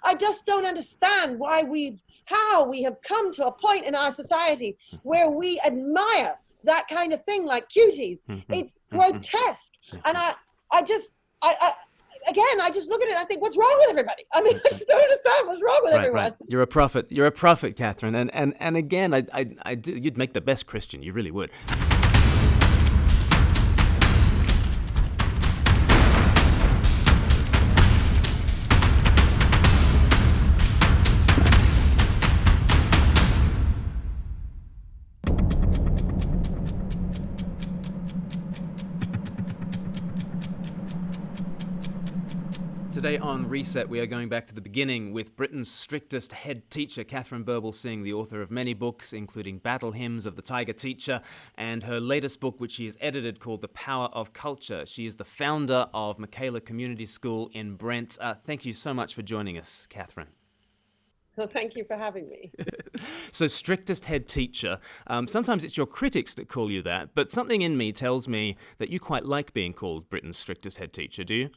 I just don't understand how we have come to a point in our society where we admire that kind of thing like cuties. It's grotesque. And I just look at it and I think, what's wrong with everybody? I mean, I just don't understand what's wrong with everyone. Right. You're a prophet, Katharine. And again, I do, you'd make the best Christian. You really would. Today on Reset, we are going back to the beginning with Britain's strictest head teacher, Katharine Birbalsingh, the author of many books, including Battle Hymns of the Tiger Teacher, and her latest book, which she has edited, called The Power of Culture. She is the founder of Michaela Community School in Brent. Thank you so much for joining us, Katharine. Well, thank you for having me. So, strictest head teacher. Sometimes it's your critics that call you that, but something in me tells me that you quite like being called Britain's strictest head teacher, do you?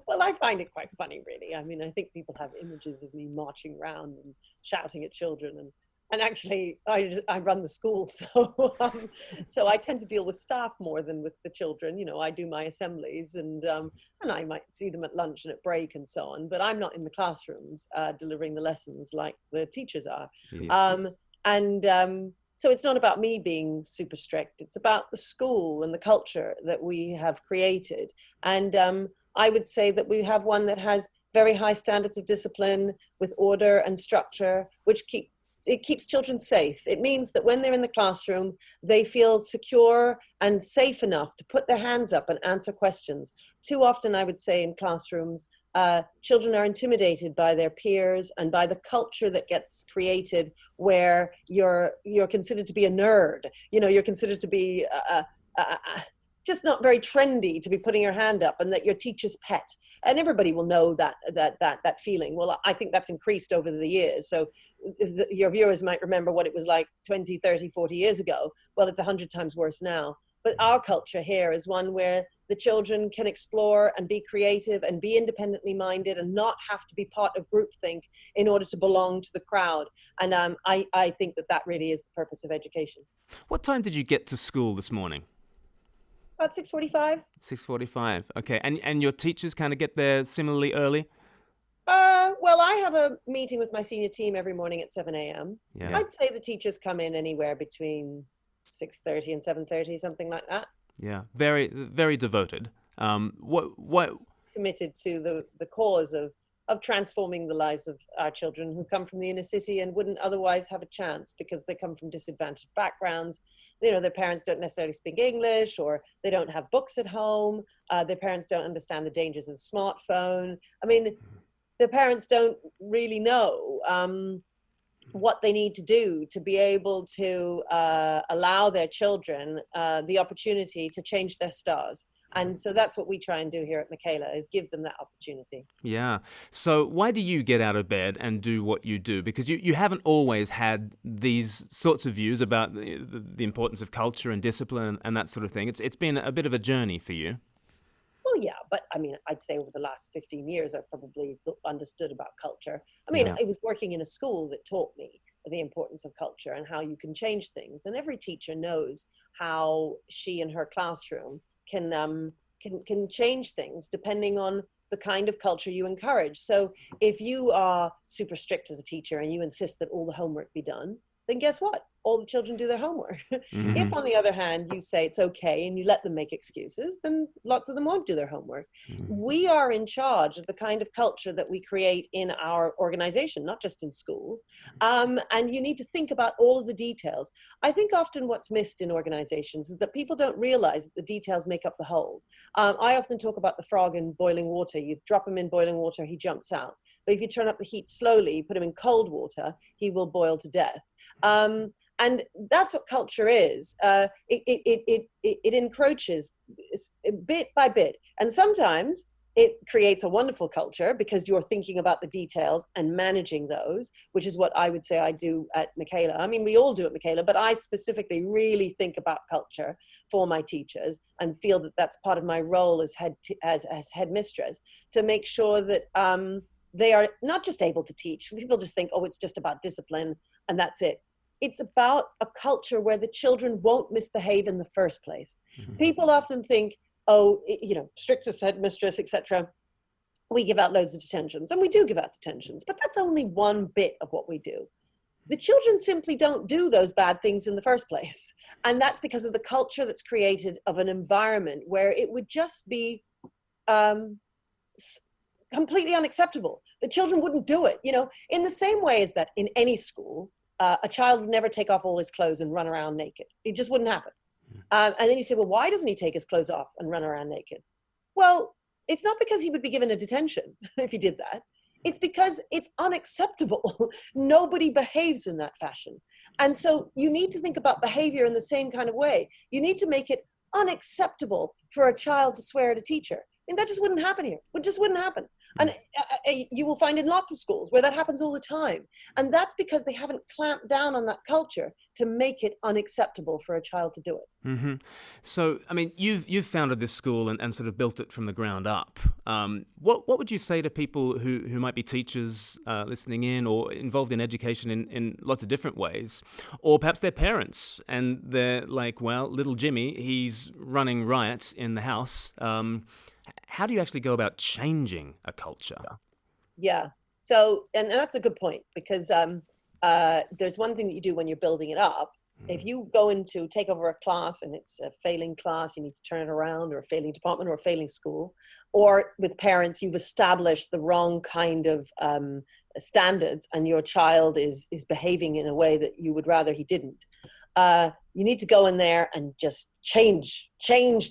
Well, I find it quite funny, really. I mean, I think people have images of me marching around and shouting at children, and actually, I run the school, so I tend to deal with staff more than with the children. You know, I do my assemblies, and I might see them at lunch and at break and so on. But I'm not in the classrooms delivering the lessons like the teachers are. Yeah. So it's not about me being super strict. It's about the school and the culture that we have created, and I would say that we have one that has very high standards of discipline with order and structure, which keeps children safe. It means that when they're in the classroom, they feel secure and safe enough to put their hands up and answer questions. Too often, I would say, in classrooms, children are intimidated by their peers and by the culture that gets created, where you're considered to be a nerd. You know, you're considered to be just not very trendy to be putting your hand up, and that your teacher's pet. And everybody will know that feeling. Well, I think that's increased over the years. So your viewers might remember what it was like 20, 30, 40 years ago. Well, it's 100 times worse now. But our culture here is one where the children can explore and be creative and be independently minded and not have to be part of groupthink in order to belong to the crowd. And I think that really is the purpose of education. What time did you get to school this morning? About 6:45. 6:45. Okay, and your teachers kind of get there similarly early? Well, I have a meeting with my senior team every morning at 7 a.m. Yeah. I'd say the teachers come in anywhere between 6:30 and 7:30, something like that. Yeah, very, very devoted. What committed to the cause of transforming the lives of our children who come from the inner city and wouldn't otherwise have a chance because they come from disadvantaged backgrounds. You know, their parents don't necessarily speak English, or they don't have books at home. Their parents don't understand the dangers of the smartphone. I mean, their parents don't really know what they need to do to be able to allow their children the opportunity to change their stars. And so that's what we try and do here at Michaela, is give them that opportunity. Yeah. So why do you get out of bed and do what you do? Because you haven't always had these sorts of views about the importance of culture and discipline and that sort of thing. It's been a bit of a journey for you. Well, yeah, but I mean, I'd say over the last 15 years, I've probably understood about culture. I mean, I was working in a school that taught me the importance of culture and how you can change things. And every teacher knows how she in her classroom can change things depending on the kind of culture you encourage. So if you are super strict as a teacher and you insist that all the homework be done, then guess what? All the children do their homework. Mm-hmm. If, on the other hand, you say it's okay and you let them make excuses, then lots of them won't do their homework. Mm-hmm. We are in charge of the kind of culture that we create in our organization, not just in schools. And you need to think about all of the details. I think often what's missed in organizations is that people don't realize that the details make up the whole. I often talk about the frog in boiling water. You drop him in boiling water, he jumps out. But if you turn up the heat slowly, you put him in cold water, he will boil to death. And that's what culture is. It encroaches bit by bit. And sometimes it creates a wonderful culture because you're thinking about the details and managing those, which is what I would say I do at Michaela. I mean, we all do at Michaela, but I specifically really think about culture for my teachers and feel that that's part of my role as headmistress, to make sure that they are not just able to teach. People just think, oh, it's just about discipline and that's it. It's about a culture where the children won't misbehave in the first place. Mm-hmm. People often think, oh, strictest headmistress, etc. We give out loads of detentions, and we do give out detentions, but that's only one bit of what we do. The children simply don't do those bad things in the first place. And that's because of the culture that's created of an environment where it would just be completely unacceptable. The children wouldn't do it, in the same way as that in any school, a child would never take off all his clothes and run around naked. It just wouldn't happen. And then you say, well, why doesn't he take his clothes off and run around naked? Well, it's not because he would be given a detention if he did that. It's because it's unacceptable. Nobody behaves in that fashion. And so you need to think about behavior in the same kind of way. You need to make it unacceptable for a child to swear at a teacher. And that just wouldn't happen here. It just wouldn't happen. And you will find in lots of schools where that happens all the time. And that's because they haven't clamped down on that culture to make it unacceptable for a child to do it. Mm-hmm. So, I mean, you've founded this school and sort of built it from the ground up. What would you say to people who might be teachers listening in or involved in education in lots of different ways? Or perhaps they're parents and they're like, well, little Jimmy, he's running riots in the house. How do you actually go about changing a culture? Yeah. So, and that's a good point, because there's one thing that you do when you're building it up. If you go in to take over a class and it's a failing class, you need to turn it around, or a failing department or a failing school, or with parents, you've established the wrong kind of standards and your child is behaving in a way that you would rather he didn't. You need to go in there and just change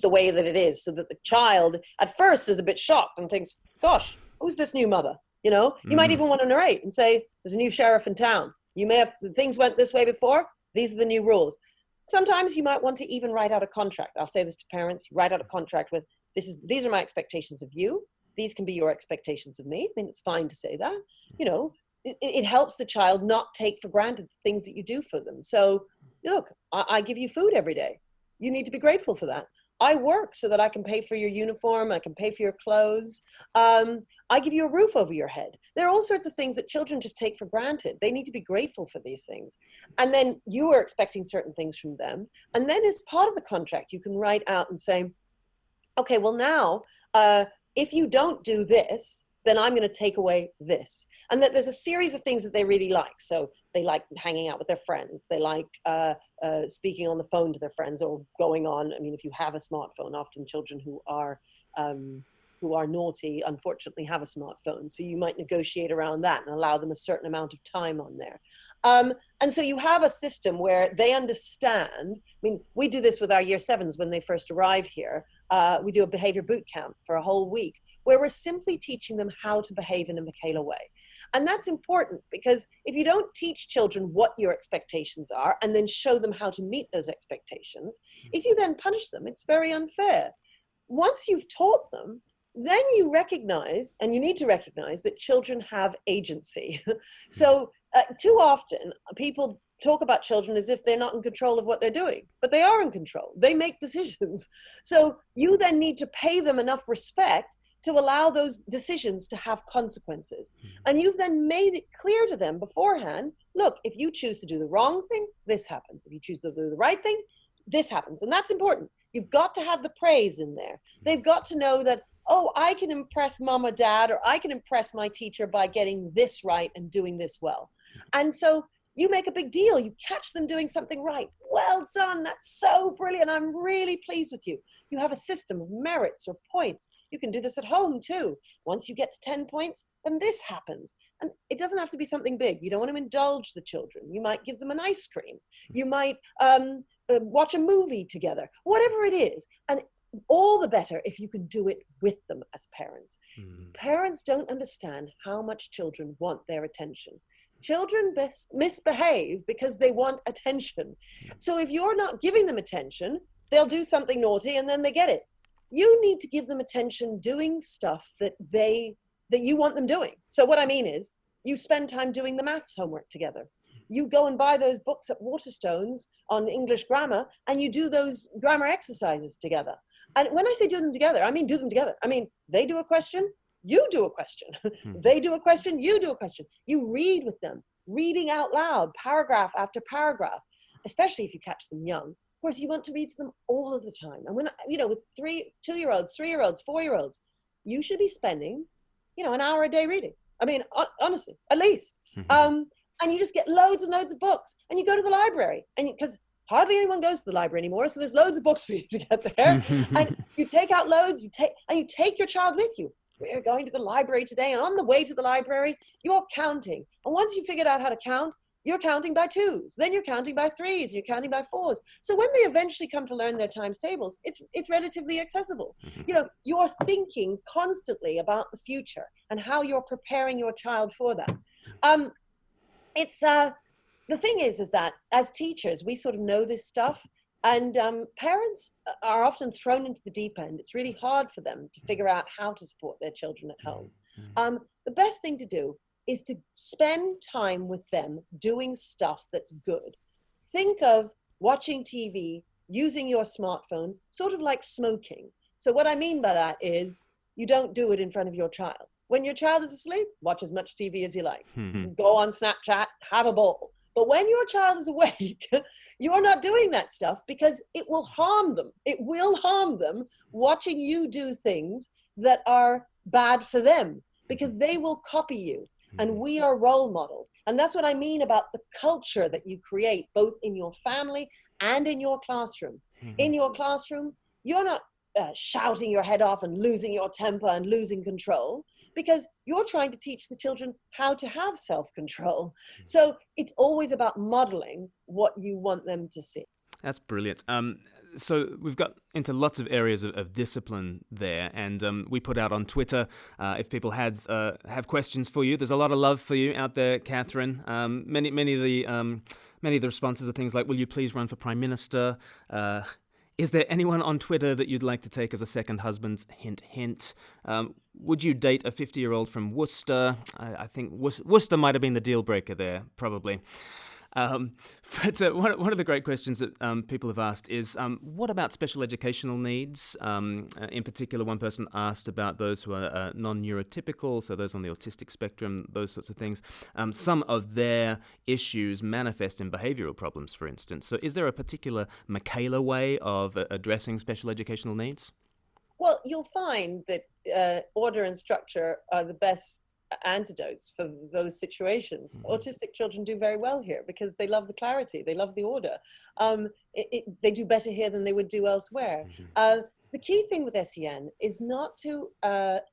the way that it is, so that the child at first is a bit shocked and thinks, gosh, who's this new mother? You might even want to narrate and say, there's a new sheriff in town. You may have, things went this way before. These are the new rules. Sometimes you might want to even write out a contract. I'll say this to parents, you write out a contract with, these are my expectations of you. These can be your expectations of me. I mean, it's fine to say that, it helps the child not take for granted things that you do for them. So look, I give you food every day. You need to be grateful for that. I work so that I can pay for your uniform. I can pay for your clothes. I give you a roof over your head. There are all sorts of things that children just take for granted. They need to be grateful for these things. And then you are expecting certain things from them. And then as part of the contract, you can write out and say, okay, well now, if you don't do this, then I'm going to take away this. And that there's a series of things that they really like. So they like hanging out with their friends. They like speaking on the phone to their friends, or going on. I mean, if you have a smartphone, often children who are naughty, unfortunately, have a smartphone. So you might negotiate around that and allow them a certain amount of time on there. And so you have a system where they understand. I mean, we do this with our year 7s when they first arrive here. We do a behavior boot camp for a whole week, where we're simply teaching them how to behave in a Michaela way. And that's important, because if you don't teach children what your expectations are and then show them how to meet those expectations, if you then punish them, it's very unfair. Once you've taught them, then you recognize, and you need to recognize, that children have agency. So too often people talk about children as if they're not in control of what they're doing, but they are in control. They make decisions. So you then need to pay them enough respect to allow those decisions to have consequences. And you've then made it clear to them beforehand, look, if you choose to do the wrong thing, this happens. If you choose to do the right thing, this happens. And that's important. You've got to have the praise in there. They've got to know that, oh, I can impress mom or dad, or I can impress my teacher by getting this right and doing this well. And so you make a big deal. You catch them doing something right. Well done. That's so brilliant. I'm really pleased with you. You have a system of merits or points. You can do this at home too. Once you get to 10 points, then this happens. And it doesn't have to be something big. You don't want to indulge the children. You might give them an ice cream. You might watch a movie together, whatever it is. And all the better if you can do it with them as parents. Parents don't understand how much children want their attention. Children misbehave because they want attention. So if you're not giving them attention, they'll do something naughty and then they get it. You need to give them attention doing stuff that you want them doing. So what I mean is, you spend time doing the maths homework together. You go and buy those books at Waterstones on English grammar, and you do those grammar exercises together. And when I say do them together, I mean do them together. I mean, they do a question, you do a question. They do a question, you do a question. You read with them, reading out loud, paragraph after paragraph, especially if you catch them young. Of course, you want to read to them all of the time. And when, with 2-year-olds, 3-year-olds, 4-year-olds, you should be spending, an hour a day reading. I mean, honestly, at least. And you just get loads and loads of books, and you go to the library, and because hardly anyone goes to the library anymore, so there's loads of books for you to get there. And you take out loads, you take your child with you. We're going to the library today, and on the way to the library, you're counting. And once you figured out how to count, you're counting by 2s, then you're counting by 3s, you're counting by 4s. So when they eventually come to learn their times tables, it's relatively accessible. You're thinking constantly about the future and how you're preparing your child for that. The thing is that as teachers, we sort of know this stuff, and parents are often thrown into the deep end. It's really hard for them to figure out how to support their children at home. The best thing to do is to spend time with them doing stuff that's good. Think of watching TV, using your smartphone, sort of like smoking. So what I mean by that is you don't do it in front of your child. When your child is asleep, watch as much TV as you like. Go on Snapchat, have a ball. But when your child is awake, you're not doing that stuff because it will harm them. It will harm them watching you do things that are bad for them because they will copy you. And we are role models. And that's what I mean about the culture that you create, both in your family and in your classroom. In your classroom, you're not shouting your head off and losing your temper and losing control because you're trying to teach the children how to have self-control. So it's always about modeling what you want them to see. That's brilliant. So we've got into lots of areas of discipline there, and we put out on Twitter if people have questions for you. There's a lot of love for you out there, Katharine. Many of the responses are things like, "Will you please run for Prime Minister?" Is there anyone on Twitter that you'd like to take as a second husband? Hint, hint. Would you date a 50-year-old from Worcester? I think Worcester might have been the deal breaker there, probably. But one of the great questions that people have asked is, what about special educational needs? In particular, one person asked about those who are non-neurotypical, so those on the autistic spectrum, those sorts of things. Some of their issues manifest in behavioural problems, for instance. So is there a particular Michaela way of addressing special educational needs? Well, you'll find that order and structure are the best antidotes for those situations. Autistic children do very well here because they love the clarity, they love the order. They do better here than they would do elsewhere. The key thing with SEN is not to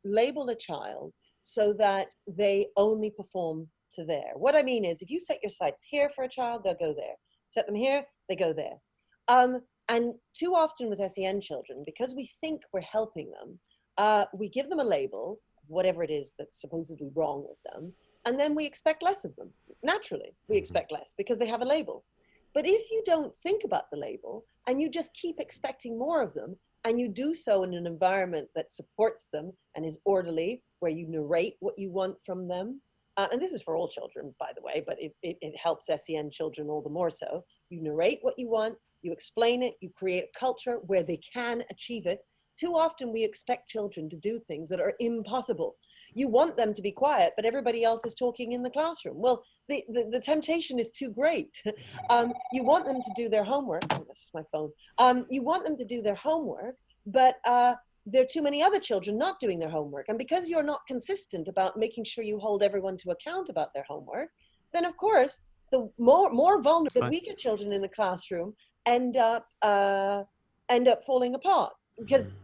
label a child so that they only perform to there. What I mean is, if you set your sights here for a child, they'll go there. Set them here, they go there. And too often with SEN children, because we think we're helping them, we give them a label, whatever it is that's supposedly wrong with them, and then we expect less of them. Naturally, we expect less because they have a label. But if you don't think about the label and you just keep expecting more of them, and you do so in an environment that supports them and is orderly, where you narrate what you want from them, and this is for all children, by the way, but it helps SEN children all the more so. You narrate what you want, you explain it, you create a culture where they can achieve it. Too often we expect children to do things that are impossible. You want them to be quiet, but everybody else is talking in the classroom. Well, the temptation is too great. You want them to do their homework. Oh, that's just my phone. You want them to do their homework, but there are too many other children not doing their homework. And because you're not consistent about making sure you hold everyone to account about their homework, then of course, the more vulnerable, the weaker children in the classroom end up falling apart because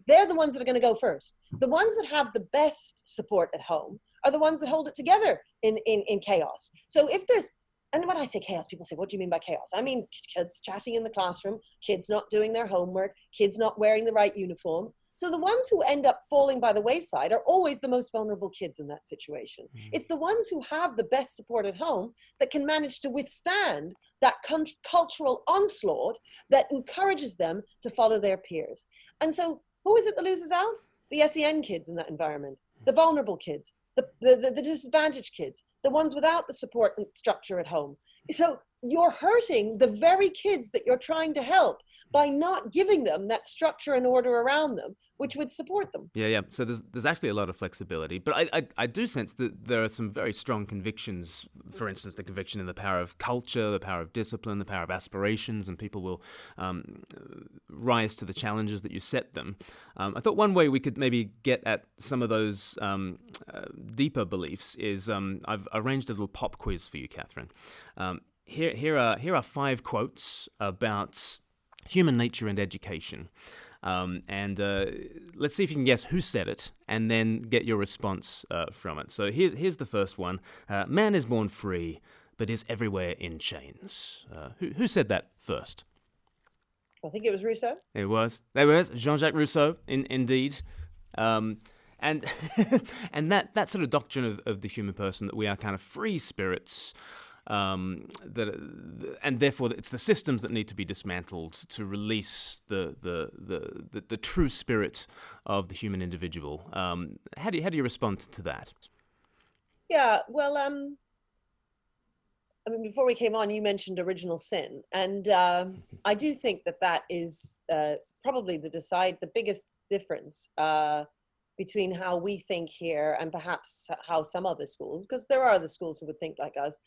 they're the ones that are going to go first. The ones that have the best support at home are the ones that hold it together in chaos. So if there's, and when I say chaos, people say, what do you mean by chaos? I mean kids chatting in the classroom, kids not doing their homework, kids not wearing the right uniform. So the ones who end up falling by the wayside are always the most vulnerable kids in that situation. It's the ones who have the best support at home that can manage to withstand that cultural onslaught that encourages them to follow their peers. And so who is it that loses out? The SEN kids in that environment, the vulnerable kids, the disadvantaged kids, the ones without the support and structure at home. So you're hurting the very kids that you're trying to help by not giving them that structure and order around them, which would support them. Yeah. So there's actually a lot of flexibility, but I do sense that there are some very strong convictions. For instance, the conviction in the power of culture, the power of discipline, the power of aspirations, and people will rise to the challenges that you set them. I thought one way we could maybe get at some of those deeper beliefs is I've arranged a little pop quiz for you, Katharine. Here are 5 quotes about human nature and education. And let's see if you can guess who said it and then get your response from it. So here's the first one. Man is born free, but is everywhere in chains. Who said that first? I think it was Rousseau. It was. There was Jean-Jacques Rousseau, indeed. And and that sort of doctrine of the human person, that we are kind of free spirits, and therefore it's the systems that need to be dismantled to release the true spirit of the human individual. How do you respond to that? Yeah, well, I mean, before we came on, you mentioned original sin, and I do think that is probably the biggest difference between how we think here and perhaps how some other schools, because there are other schools who would think like us,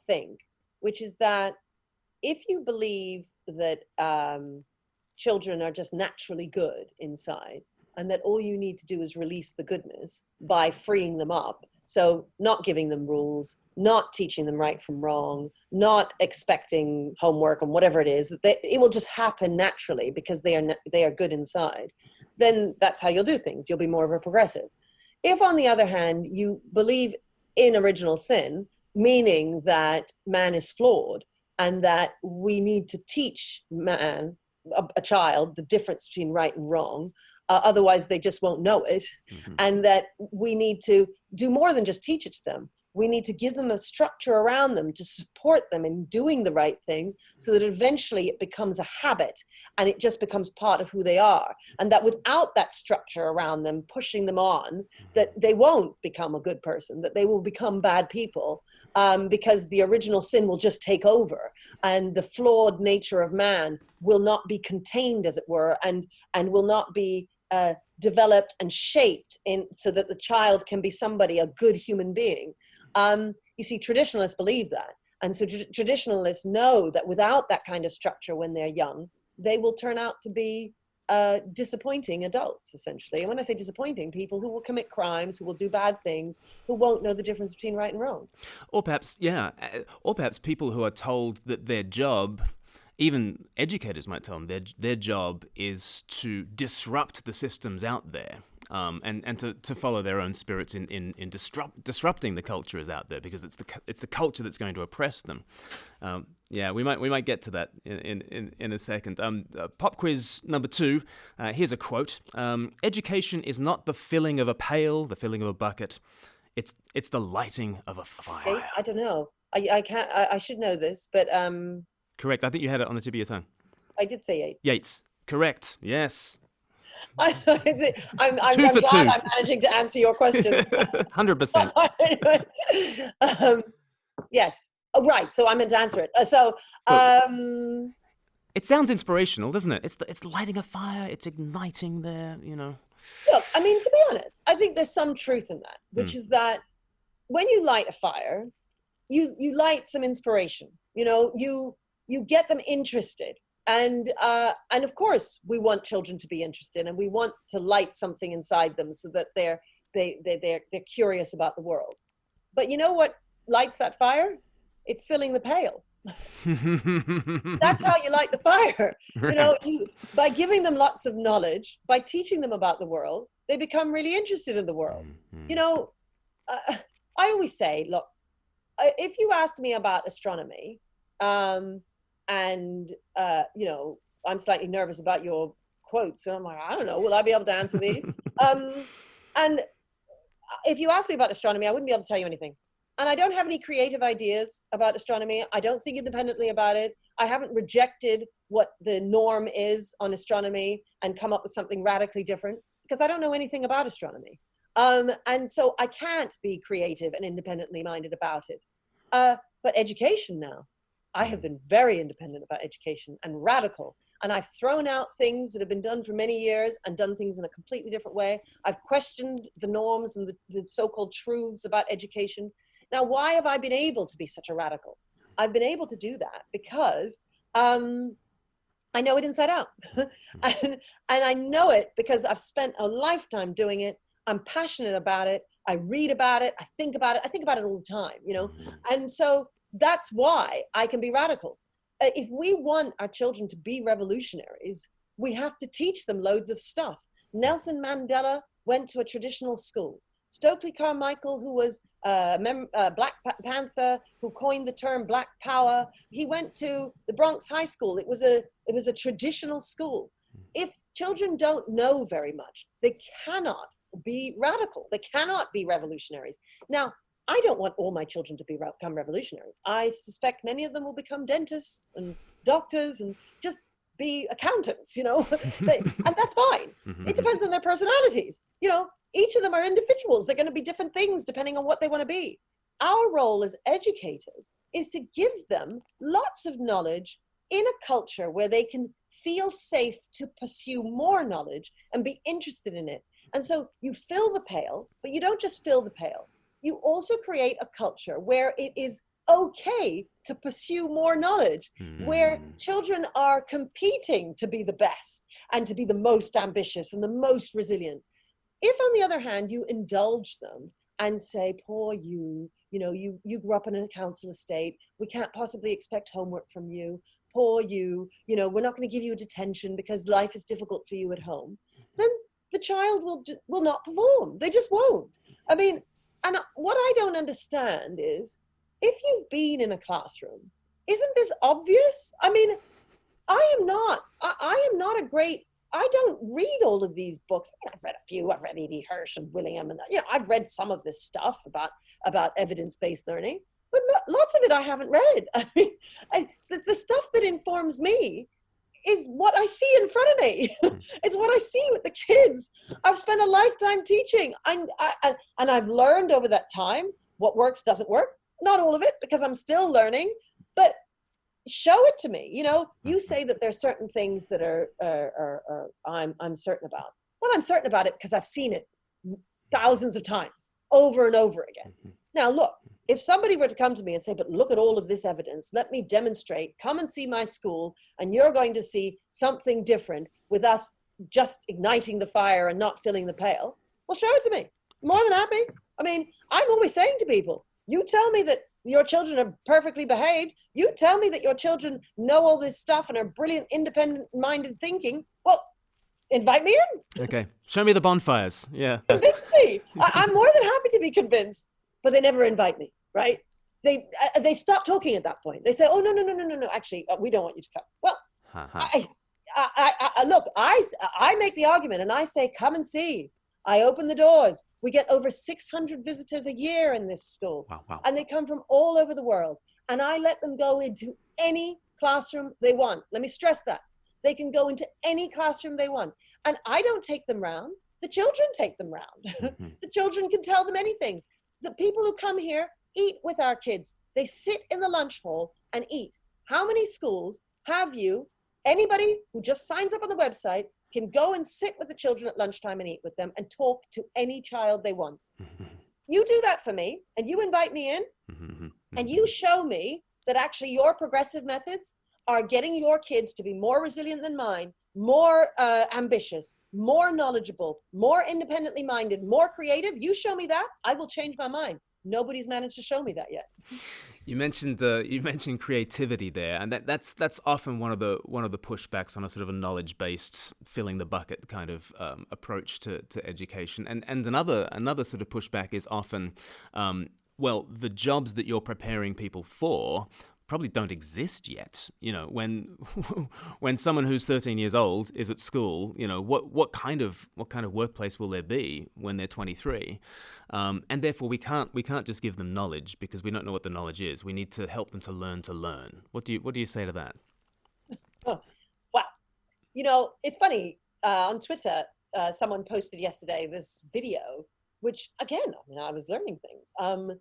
think, which is that if you believe that children are just naturally good inside, and that all you need to do is release the goodness by freeing them up, so not giving them rules, not teaching them right from wrong, not expecting homework and whatever it is, it will just happen naturally because they are good inside, then that's how you'll do things. You'll be more of a progressive. If, on the other hand, you believe in original sin, meaning that man is flawed and that we need to teach man, a child, the difference between right and wrong, otherwise they just won't know it, and that we need to do more than just teach it to them. We need to give them a structure around them to support them in doing the right thing, so that eventually it becomes a habit and it just becomes part of who they are. And that without that structure around them, pushing them on, that they won't become a good person, that they will become bad people, because the original sin will just take over and the flawed nature of man will not be contained, as it were, and will not be developed and shaped so that the child can be somebody, a good human being. You see, traditionalists believe that. And so traditionalists know that without that kind of structure when they're young, they will turn out to be disappointing adults, essentially. And when I say disappointing, people who will commit crimes, who will do bad things, who won't know the difference between right and wrong. Or perhaps people who are told that their job, even educators might tell them their job is to disrupt the systems out there, and to follow their own spirits in disrupting the culture is out there, because it's the culture that's going to oppress them. We might get to that in a second. Pop quiz number 2. Here's a quote: "Education is not the filling of a pail, the filling of a bucket. It's the lighting of a fire." I don't know. I can't. I should know this, but Correct. I think you had it on the tip of your tongue. I did say Yates. Yates. Correct. Yes. I'm glad I'm managing to answer your question. 100%. Yes. Oh, right. So I meant to answer it. It sounds inspirational, doesn't it? It's lighting a fire. It's igniting there. Look, I mean, to be honest, I think there's some truth in that, which is that when you light a fire, you light some inspiration. You get them interested. And of course, we want children to be interested, and we want to light something inside them so that they're curious about the world. But you know what lights that fire? It's filling the pail. That's how you light the fire. Right. By giving them lots of knowledge, by teaching them about the world, they become really interested in the world. I always say, look, if you asked me about astronomy, and I'm slightly nervous about your quotes, so I'm like, I don't know, will I be able to answer these? And if you asked me about astronomy, I wouldn't be able to tell you anything. And I don't have any creative ideas about astronomy. I don't think independently about it. I haven't rejected what the norm is on astronomy and come up with something radically different, because I don't know anything about astronomy. And so I can't be creative and independently minded about it. But education now, I have been very independent about education and radical. And I've thrown out things that have been done for many years and done things in a completely different way. I've questioned the norms and the so-called truths about education. Now, why have I been able to be such a radical? I've been able to do that because I know it inside out. and I know it because I've spent a lifetime doing it. I'm passionate about it. I read about it. I think about it. I think about it all the time, you know? And so that's why I can be radical. If we want our children to be revolutionaries, we have to teach them loads of stuff. Nelson Mandela went to a traditional school. Stokely Carmichael, who was Black Panther, who coined the term Black Power, he went to the Bronx High School. It was a traditional school. If children don't know very much, they cannot be radical. They cannot be revolutionaries. Now, I don't want all my children to become revolutionaries. I suspect many of them will become dentists and doctors and just be accountants, you know, and that's fine. It depends on their personalities. You know, each of them are individuals. They're going to be different things depending on what they want to be. Our role as educators is to give them lots of knowledge in a culture where they can feel safe to pursue more knowledge and be interested in it. And so you fill the pail, but you don't just fill the pail. You also create a culture where it is okay to pursue more knowledge, where children are competing to be the best and to be the most ambitious and the most resilient. If, on the other hand, you indulge them and say, poor you, you know, you grew up in a council estate, we can't possibly expect homework from you, poor you, you know, we're not going to give you a detention because life is difficult for you at home, then the child will not perform. They just won't. I mean, and what I don't understand is, if you've been in a classroom, isn't this obvious? I mean, I am not I don't read all of these books. I mean, I've read a few. I've read E.D. Hirsch and Willingham, and you know, I've read some of this stuff about evidence-based learning, but lots of it I haven't read. I mean, the stuff that informs me is what I see in front of me. It's what I see with the kids. I've spent a lifetime teaching, and I've learned over that time what works, doesn't work. Not all of it, because I'm still learning, but show it to me. You know, you say that there's certain things that I'm certain about. Well, I'm certain about it because I've seen it thousands of times, over and over again. Now, look, if somebody were to come to me and say, but look at all of this evidence, let me demonstrate, come and see my school, and you're going to see something different with us just igniting the fire and not filling the pail, well, show it to me. More than happy. I mean, I'm always saying to people, you tell me that your children are perfectly behaved, you tell me that your children know all this stuff and are brilliant, independent-minded thinking, well, invite me in. Okay, show me the bonfires, yeah. Convince me. I'm more than happy to be convinced, but they never invite me, right? They stop talking at that point. They say, oh, no, actually, we don't want you to come. Well, look, I make the argument and I say, come and see. I open the doors. We get over 600 visitors a year in this school. Wow. And they come from all over the world. And I let them go into any classroom they want. Let me stress that. They can go into any classroom they want. And I don't take them round. The children take them round. The children can tell them anything. The people who come here eat with our kids. They sit in the lunch hall and eat. How many schools have you, anybody who just signs up on the website, can go and sit with the children at lunchtime and eat with them and talk to any child they want? You do that for me, and you invite me in, and you show me that actually your progressive methods are getting your kids to be more resilient than mine, more ambitious, more knowledgeable, more independently minded, more creative. You show me that, I will change my mind. Nobody's managed to show me that yet. You mentioned creativity there, and that's often one of the pushbacks on a sort of a knowledge-based, filling the bucket kind of approach to education. And another sort of pushback is often, well, the jobs that you're preparing people for probably don't exist yet. You know, when someone who's 13 years old is at school, you know, what kind of workplace will there be when they're 23? And therefore we can't just give them knowledge because we don't know what the knowledge is. We need to help them to learn. What do you say to that? Oh, wow. You know, it's funny, on Twitter, someone posted yesterday this video, which again, I mean, I was learning things, of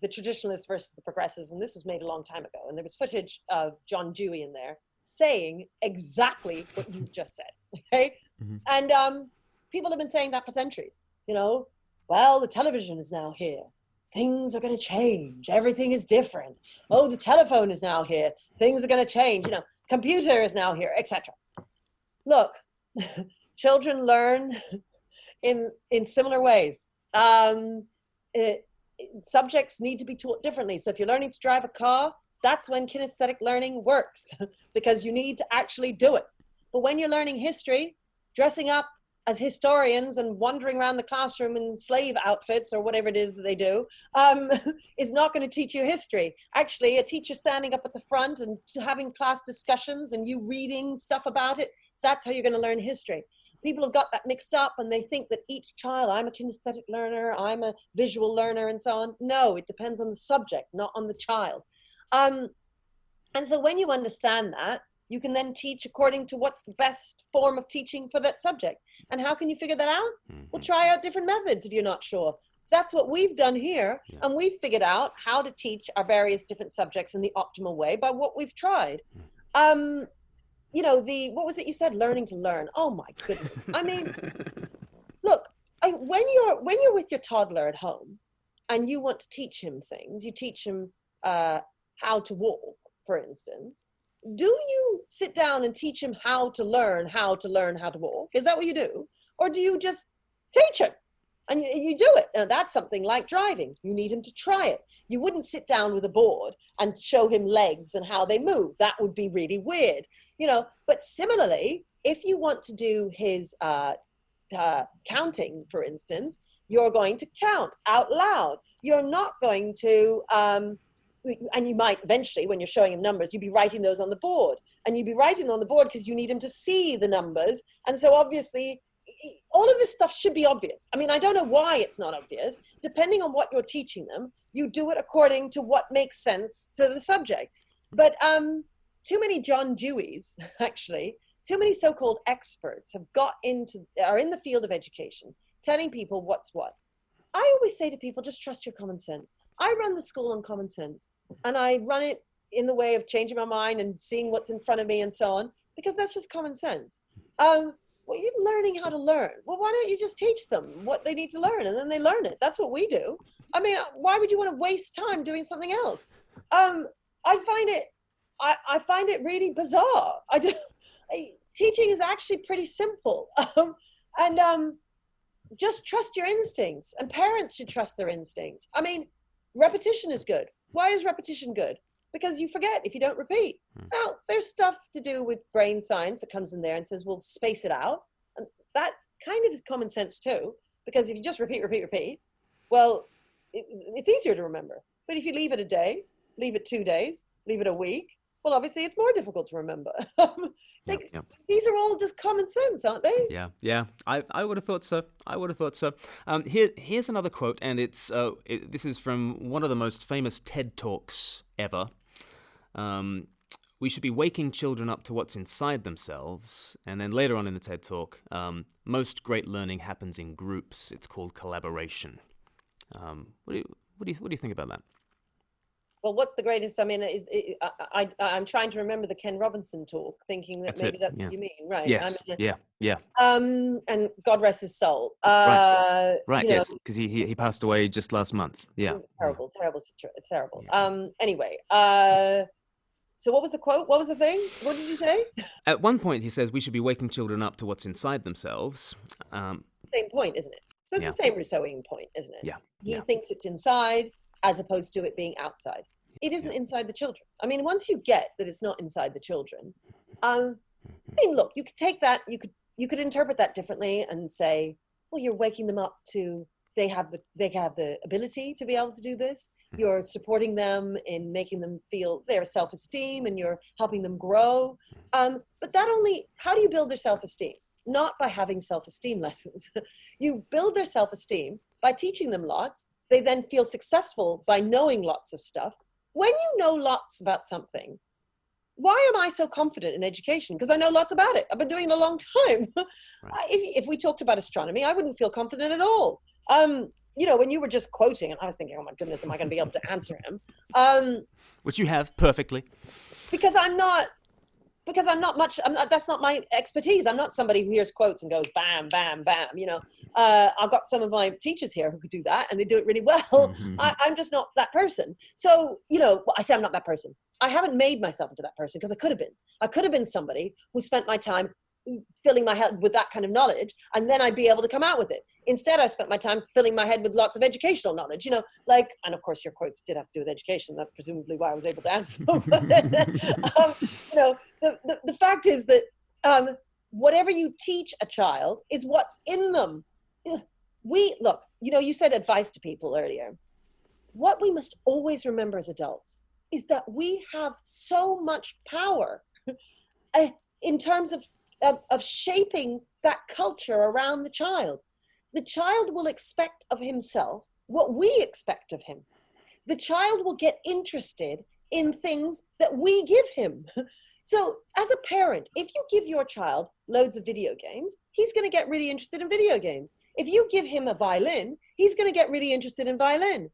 the traditionalists versus the progressives, and this was made a long time ago, and there was footage of John Dewey in there saying exactly what you just said, okay? Mm-hmm. And people have been saying that for centuries, well, the television is now here. Things are going to change. Everything is different. Oh, the telephone is now here. Things are going to change. Computer is now here, etc. Look, children learn in similar ways. Subjects need to be taught differently. So if you're learning to drive a car, that's when kinesthetic learning works because you need to actually do it. But when you're learning history, dressing up as historians and wandering around the classroom in slave outfits or whatever it is that they do, is not going to teach you history. Actually, a teacher standing up at the front and having class discussions and you reading stuff about it, that's how you're going to learn history. People have got that mixed up and they think that each child, I'm a kinesthetic learner, I'm a visual learner and so on. No, it depends on the subject, not on the child. And so when you understand that, you can then teach according to what's the best form of teaching for that subject. And how can you figure that out? Well, try out different methods if you're not sure. That's what we've done here. Yeah. And we've figured out how to teach our various different subjects in the optimal way by what we've tried. What was it you said? Learning to learn. Oh my goodness. I mean, look, when you're with your toddler at home and you want to teach him things, you teach him how to walk, for instance. Do you sit down and teach him how to learn how to walk? Is that what you do? Or do you just teach him? And you do it. Now, that's something like driving. You need him to try it. You wouldn't sit down with a board and show him legs and how they move. That would be really weird. But similarly, if you want to do his counting, for instance, you're going to count out loud. You're not going to... and you might eventually, when you're showing him numbers, you'd be writing those on the board. And you'd be writing on the board because you need him to see the numbers. And so obviously, all of this stuff should be obvious. I mean, I don't know why it's not obvious. Depending on what you're teaching them, you do it according to what makes sense to the subject. But too many John Deweys, actually, too many so-called experts are in the field of education, telling people what's what. I always say to people, just trust your common sense. I run the school on common sense, and I run it in the way of changing my mind and seeing what's in front of me and so on, because that's just common sense. Well, you're learning how to learn. Well, why don't you just teach them what they need to learn, and then they learn it? That's what we do. I mean, why would you want to waste time doing something else? I find it really bizarre. Teaching is actually pretty simple. Just trust your instincts, and parents should trust their instincts. I mean, repetition is good. Why is repetition good? Because you forget if you don't repeat. Now, there's stuff to do with brain science that comes in there and says, well, space it out. And that kind of is common sense too, because if you just repeat, well, it's easier to remember. But if you leave it a day, leave it 2 days, leave it a week, well, obviously it's more difficult to remember. These are all just common sense, aren't they? Yeah. I would have thought so. Here's another quote, and this is from one of the most famous TED Talks ever. We should be waking children up to what's inside themselves. And then later on in the TED Talk, most great learning happens in groups. It's called collaboration. What do you think about that? Well, what's the greatest? I mean, I'm trying to remember the Ken Robinson talk, thinking that that's what you mean, right? Yes. Yeah. And God rest his soul. Right. Yes, because he passed away just last month. Yeah. Terrible. It's terrible. Yeah. Anyway. So what was the quote? What was the thing? What did you say? At one point, he says we should be waking children up to what's inside themselves. Same point, isn't it? So it's the same Rousseauian point, isn't it? Yeah. He thinks it's inside as opposed to it being outside. It isn't inside the children. I mean, once you get that it's not inside the children, I mean, look, you could take that, you could interpret that differently and say, well, you're waking them up to, they have the ability to be able to do this. You're supporting them in making them feel their self-esteem, and you're helping them grow. But how do you build their self-esteem? Not by having self-esteem lessons. You build their self-esteem by teaching them lots. They then feel successful by knowing lots of stuff. When you know lots about something, why am I so confident in education? Because I know lots about it. I've been doing it a long time. Right. If we talked about astronomy, I wouldn't feel confident at all. when you were just quoting, and I was thinking, oh my goodness, am I going to be able to answer him? Which you have perfectly. Because I'm not much, that's not my expertise. I'm not somebody who hears quotes and goes, bam, bam, bam, I've got some of my teachers here who could do that and they do it really well. Mm-hmm. I'm just not that person. So, I say I'm not that person. I haven't made myself into that person because I could have been. I could have been somebody who spent my time filling my head with that kind of knowledge, and then I'd be able to come out with it. Instead, I spent my time filling my head with lots of educational knowledge, and of course your quotes did have to do with education. That's presumably why I was able to answer them. The fact is that whatever you teach a child is what's in them. You said advice to people earlier. What we must always remember as adults is that we have so much power in terms of shaping that culture around the child. The child will expect of himself what we expect of him. The child will get interested in things that we give him. So as a parent, if you give your child loads of video games, he's going to get really interested in video games. If you give him a violin, he's going to get really interested in violin.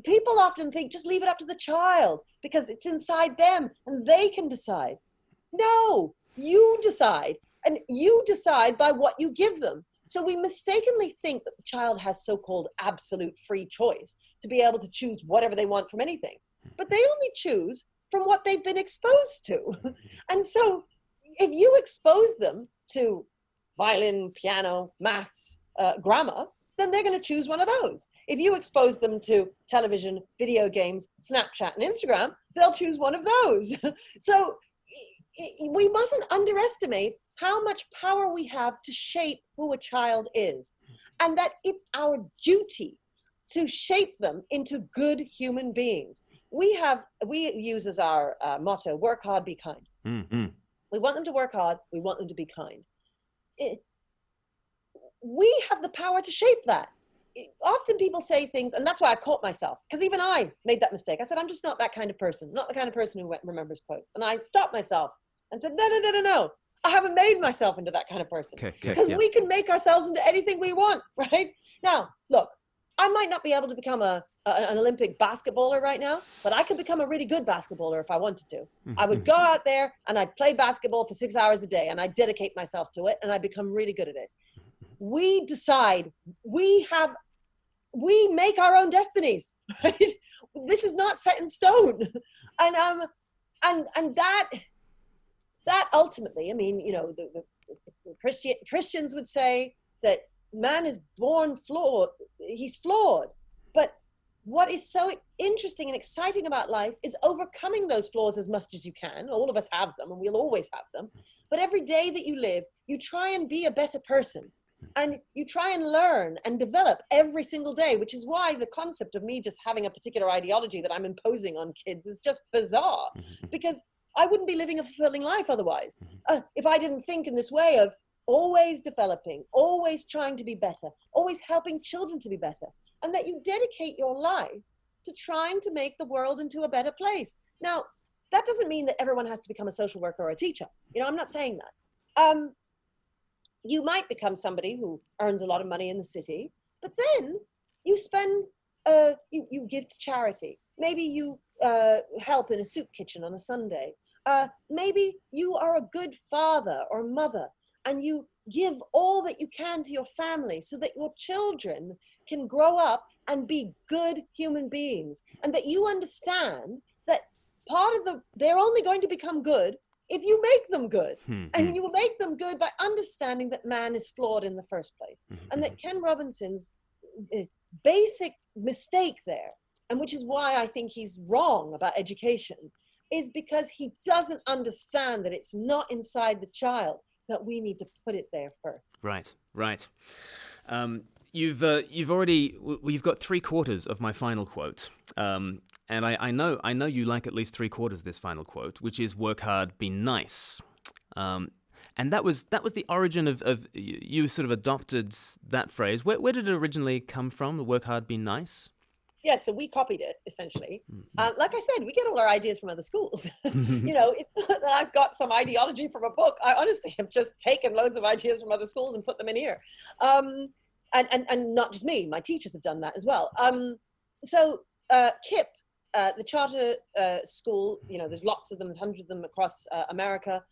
People often think just leave it up to the child because it's inside them and they can decide. No, you decide, and you decide by what you give them. So we mistakenly think that the child has so-called absolute free choice to be able to choose whatever they want from anything. But they only choose from what they've been exposed to. And so if you expose them to violin, piano, maths, grammar, then they're going to choose one of those. If you expose them to television, video games, Snapchat, and Instagram, they'll choose one of those. So we mustn't underestimate how much power we have to shape who a child is, and that it's our duty to shape them into good human beings. We use as our motto, work hard, be kind. Mm-hmm. We want them to work hard. We want them to be kind. We have the power to shape that. Often people say things, and that's why I caught myself, because even I made that mistake. I said, I'm just not that kind of person, not the kind of person who remembers quotes. And I stopped myself and said, no. I haven't made myself into that kind of person. Because we can make ourselves into anything we want, right? Now, look, I might not be able to become an Olympic basketballer right now, but I could become a really good basketballer if I wanted to. Mm-hmm. I would go out there and I'd play basketball for 6 hours a day and I'd dedicate myself to it and I'd become really good at it. We decide, we make our own destinies, right? This is not set in stone. And that ultimately, I mean, the Christians would say that man is born flawed. He's flawed. But what is so interesting and exciting about life is overcoming those flaws as much as you can. All of us have them, and we'll always have them. But every day that you live, you try and be a better person. And you try and learn and develop every single day, which is why the concept of me just having a particular ideology that I'm imposing on kids is just bizarre. Because I wouldn't be living a fulfilling life otherwise. If I didn't think in this way of always developing, always trying to be better, always helping children to be better, and that you dedicate your life to trying to make the world into a better place. Now, that doesn't mean that everyone has to become a social worker or a teacher. I'm not saying that. You might become somebody who earns a lot of money in the city, but then you spend, you give to charity. Maybe you help in a soup kitchen on a Sunday. Maybe you are a good father or mother and you give all that you can to your family so that your children can grow up and be good human beings, and that you understand that they're only going to become good if you make them good. And you make them good by understanding that man is flawed in the first place. And that Ken Robinson's basic mistake there, and which is why I think he's wrong about education, is because he doesn't understand that it's not inside the child, that we need to put it there first. Right. You've got 3/4 of my final quote. And I know you like at least 3/4 of this final quote, which is work hard, be nice. And that was the origin of you sort of adopted that phrase. Where did it originally come from, the work hard, be nice? Yeah, so we copied it, essentially. Like I said, we get all our ideas from other schools. It's not that I've got some ideology from a book. I honestly have just taken loads of ideas from other schools and put them in here. and not just me, my teachers have done that as well. So KIP, the charter school, there's lots of them, there's hundreds of them across America,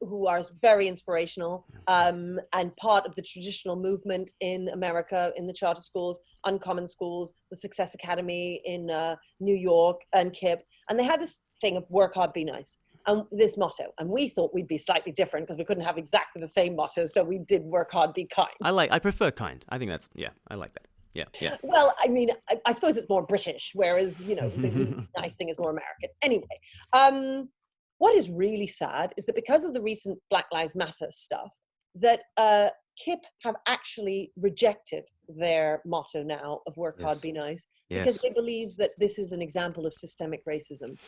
who are very inspirational and part of the traditional movement in America, in the charter schools, Uncommon Schools, the Success Academy in New York, and KIP. And they had this thing of work hard, be nice. And this motto, and we thought we'd be slightly different because we couldn't have exactly the same motto, so we did work hard, be kind. I prefer kind. I think that's, I like that. Yeah. Well, I mean, I suppose it's more British, whereas, the nice thing is more American. Anyway, what is really sad is that because of the recent Black Lives Matter stuff, that KIP have actually rejected their motto now of work hard, be nice, because they believe that this is an example of systemic racism.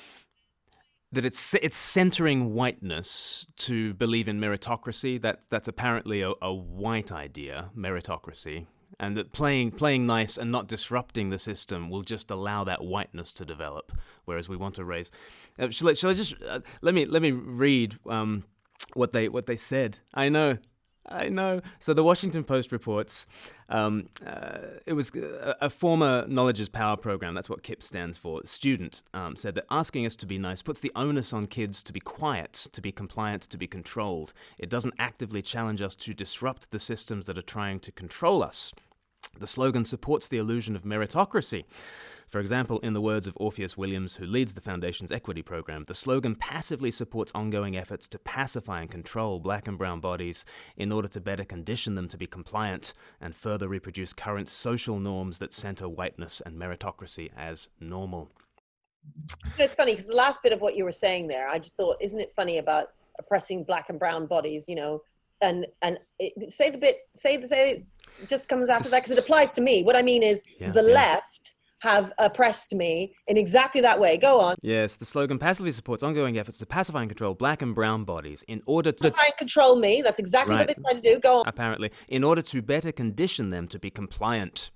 That it's centering whiteness to believe in meritocracy. That's apparently a white idea, meritocracy, and that playing nice and not disrupting the system will just allow that whiteness to develop. Whereas we want to raise. Shall I just let me read what they said? I know. So the Washington Post reports it was a former Knowledge is Power program, that's what KIP stands for, student said that asking us to be nice puts the onus on kids to be quiet, to be compliant, to be controlled. It doesn't actively challenge us to disrupt the systems that are trying to control us. The slogan supports the illusion of meritocracy. For example, in the words of Orpheus Williams, who leads the Foundation's equity program, the slogan passively supports ongoing efforts to pacify and control black and brown bodies in order to better condition them to be compliant and further reproduce current social norms that center whiteness and meritocracy as normal. It's funny because the last bit of what you were saying there, I just thought, isn't it funny about oppressing black and brown bodies, and say the bit, say just comes after that because it applies to me. What I mean is left have oppressed me in exactly that way. Go on. Yes, the slogan passively supports ongoing efforts to pacify and control black and brown bodies in order to... Pacify and control me. That's exactly what they try to do. Go on. Apparently, in order to better condition them to be compliant.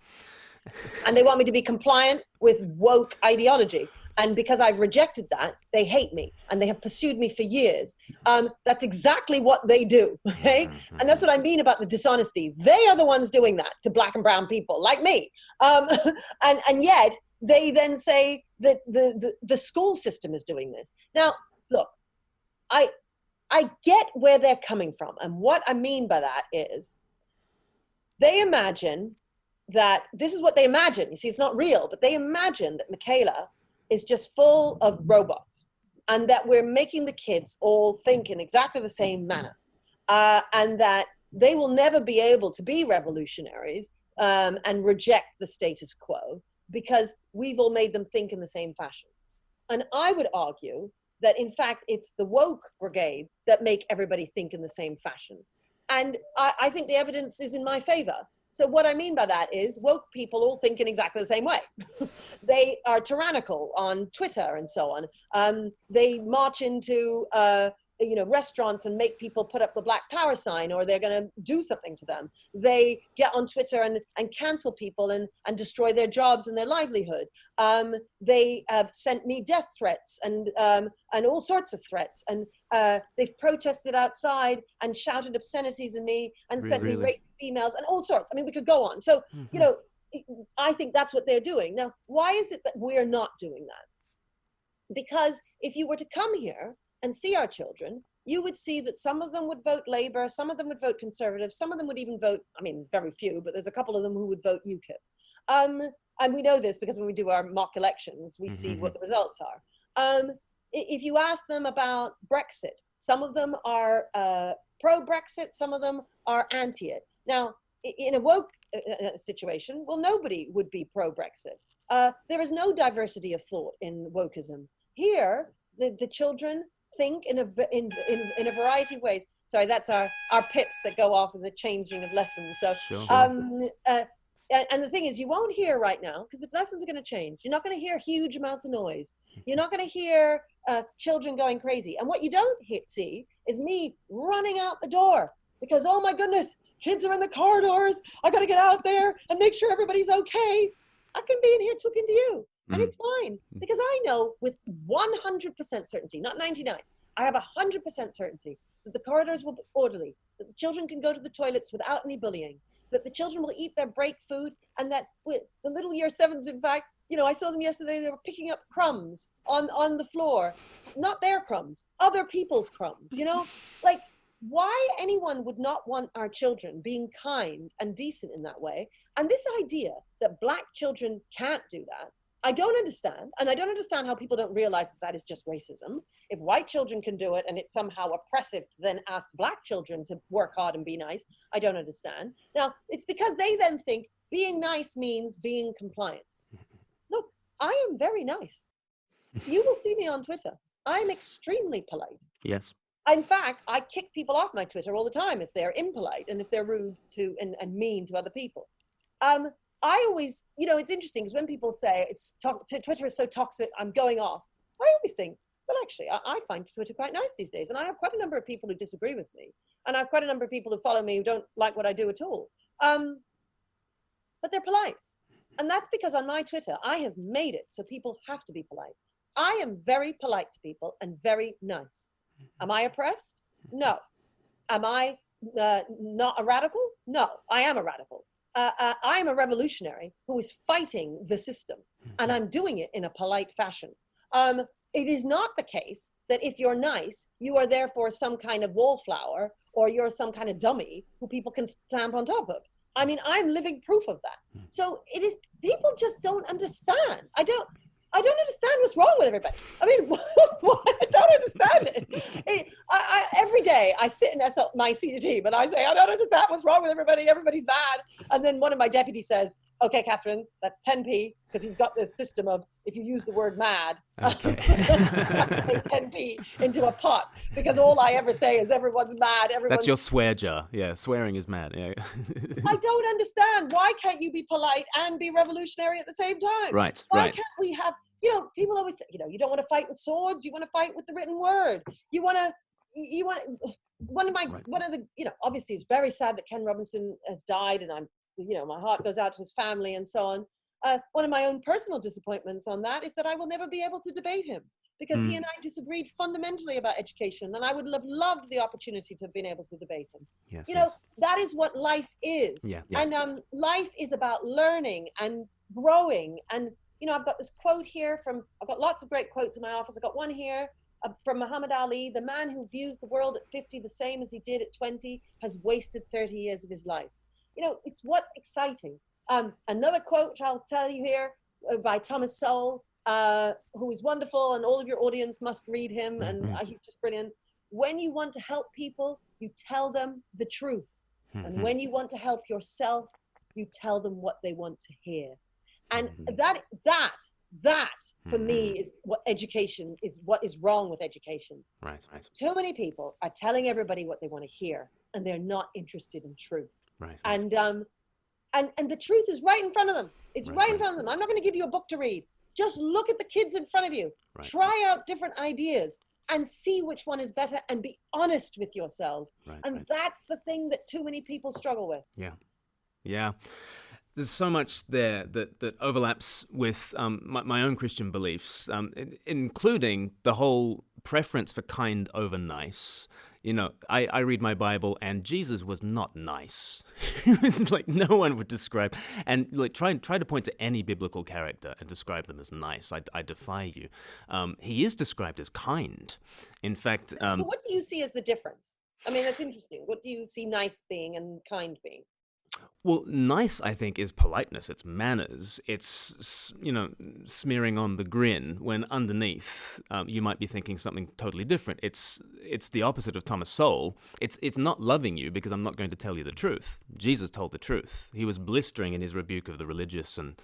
And they want me to be compliant with woke ideology. And because I've rejected that, they hate me and they have pursued me for years. That's exactly what they do, okay? And that's what I mean about the dishonesty. They are the ones doing that to black and brown people like me. And yet they then say that the school system is doing this. Now, look, I get where they're coming from. And what I mean by that is they imagine that this is what they imagine. You see, it's not real, but they imagine that Michaela is just full of robots and that we're making the kids all think in exactly the same manner and that they will never be able to be revolutionaries and reject the status quo because we've all made them think in the same fashion. And I would argue that in fact it's the woke brigade that make everybody think in the same fashion. And I think the evidence is in my favor. So what I mean by that is woke people all think in exactly the same way. They are tyrannical on Twitter and so on. They march into restaurants and make people put up the Black Power sign or they're going to do something to them. They get on Twitter and cancel people and destroy their jobs and their livelihood. They have sent me death threats and all sorts of threats. And they've protested outside and shouted obscenities at me and sent me racist emails and all sorts. I mean, we could go on. So, I think that's what they're doing. Now, why is it that we're not doing that? Because if you were to come here and see our children, you would see that some of them would vote Labour, some of them would vote Conservative, some of them would even vote, I mean, very few, but there's a couple of them who would vote UKIP. And we know this because when we do our mock elections, we see what the results are. If you ask them about Brexit, some of them are pro-Brexit, some of them are anti-it. Now, in a woke situation, well, nobody would be pro-Brexit. There is no diversity of thought in wokeism. Here, the children think in a variety of ways. Sorry, that's our pips that go off in the changing of lessons. So, sure. And the thing is, you won't hear right now because the lessons are going to change. You're not going to hear huge amounts of noise. You're not going to hear children going crazy. And what you don't see is me running out the door because, oh my goodness, kids are in the corridors. I got to get out there and make sure everybody's okay. I can be in here talking to you. And it's fine because I know with 100% certainty, not 99, I have 100% certainty that the corridors will be orderly, that the children can go to the toilets without any bullying, that the children will eat their break food, and that with the little year sevens, in fact, I saw them yesterday, they were picking up crumbs on the floor, not their crumbs, other people's crumbs, like, why anyone would not want our children being kind and decent in that way. And this idea that Black children can't do that, I don't understand. And I don't understand how people don't realize that that is just racism. If white children can do it and it's somehow oppressive to then ask Black children to work hard and be nice, I don't understand. Now, it's because they then think being nice means being compliant. Look, I am very nice. You will see me on Twitter. I'm extremely polite. Yes. In fact, I kick people off my Twitter all the time if they're impolite and if they're rude to and mean to other people. I always, it's interesting because when people say Twitter is so toxic, I'm going off, I always think, well, actually, I find Twitter quite nice these days. And I have quite a number of people who disagree with me. And I have quite a number of people who follow me who don't like what I do at all. But they're polite. And that's because on my Twitter, I have made it so people have to be polite. I am very polite to people and very nice. Am I oppressed? No. Am I not a radical? No, I am a radical. I am a revolutionary who is fighting the system, and I'm doing it in a polite fashion. It is not the case that if you're nice, you are therefore some kind of wallflower or you're some kind of dummy who people can stamp on top of. I mean, I'm living proof of that. So it is, people just don't understand. I don't understand what's wrong with everybody. I mean, I don't understand it. Every day I sit in my senior team and I say, I don't understand what's wrong with everybody. Everybody's mad. And then one of my deputies says, okay, Katharine, that's 10p, because he's got this system of, if you use the word mad, okay. 10p into a pot, because all I ever say is everyone's mad. That's your swear jar. Yeah, swearing is mad. Yeah. I don't understand. Why can't you be polite and be revolutionary at the same time? Right, Why right. can't we have, people always say, you don't want to fight with swords, you want to fight with the written word. Obviously it's very sad that Ken Robinson has died, and I'm, my heart goes out to his family and so on. One of my own personal disappointments on that is that I will never be able to debate him, because he and I disagreed fundamentally about education, and I would have loved the opportunity to have been able to debate him. Yes, that is what life is. Yeah. And life is about learning and growing. And, I've got this quote here I've got lots of great quotes in my office. I've got one here from Muhammad Ali: the man who views the world at 50 the same as he did at 20 has wasted 30 years of his life. It's what's exciting. Another quote, which I'll tell you here, by Thomas Sowell, who is wonderful, and all of your audience must read him, and he's just brilliant. When you want to help people, you tell them the truth. And when you want to help yourself, you tell them what they want to hear. And that for me is what education is, what is wrong with education. Right. Too many people are telling everybody what they want to hear, and they're not interested in truth. Right. And the truth is right in front of them. It's right in front of them. I'm not going to give you a book to read. Just look at the kids in front of you. Right. Try out different ideas and see which one is better, and be honest with yourselves. And that's the thing that too many people struggle with. Yeah. There's so much there that overlaps with my own Christian beliefs, including the whole preference for kind over nice. I read my Bible, and Jesus was not nice. Like, no one would describe, and like try to point to any biblical character and describe them as nice. I defy you. He is described as kind. In fact, so what do you see as the difference? I mean, that's interesting. What do you see nice being and kind being? Well, nice, I think, is politeness. It's manners. It's, smearing on the grin when underneath you might be thinking something totally different. It's the opposite of Thomas Sowell. It's not loving you because I'm not going to tell you the truth. Jesus told the truth. He was blistering in his rebuke of the religious, and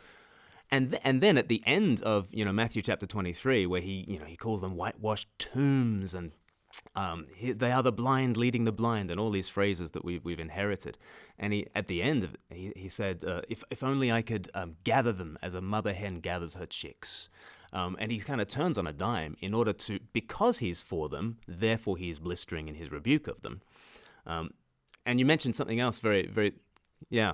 then at the end of Matthew chapter 23, where he calls them whitewashed tombs, and they are the blind leading the blind, and all these phrases that we've inherited. And at the end of it, he said, if only I could gather them as a mother hen gathers her chicks. And he kind of turns on a dime in order to, because he's for them, therefore he is blistering in his rebuke of them. And you mentioned something else very, very, yeah.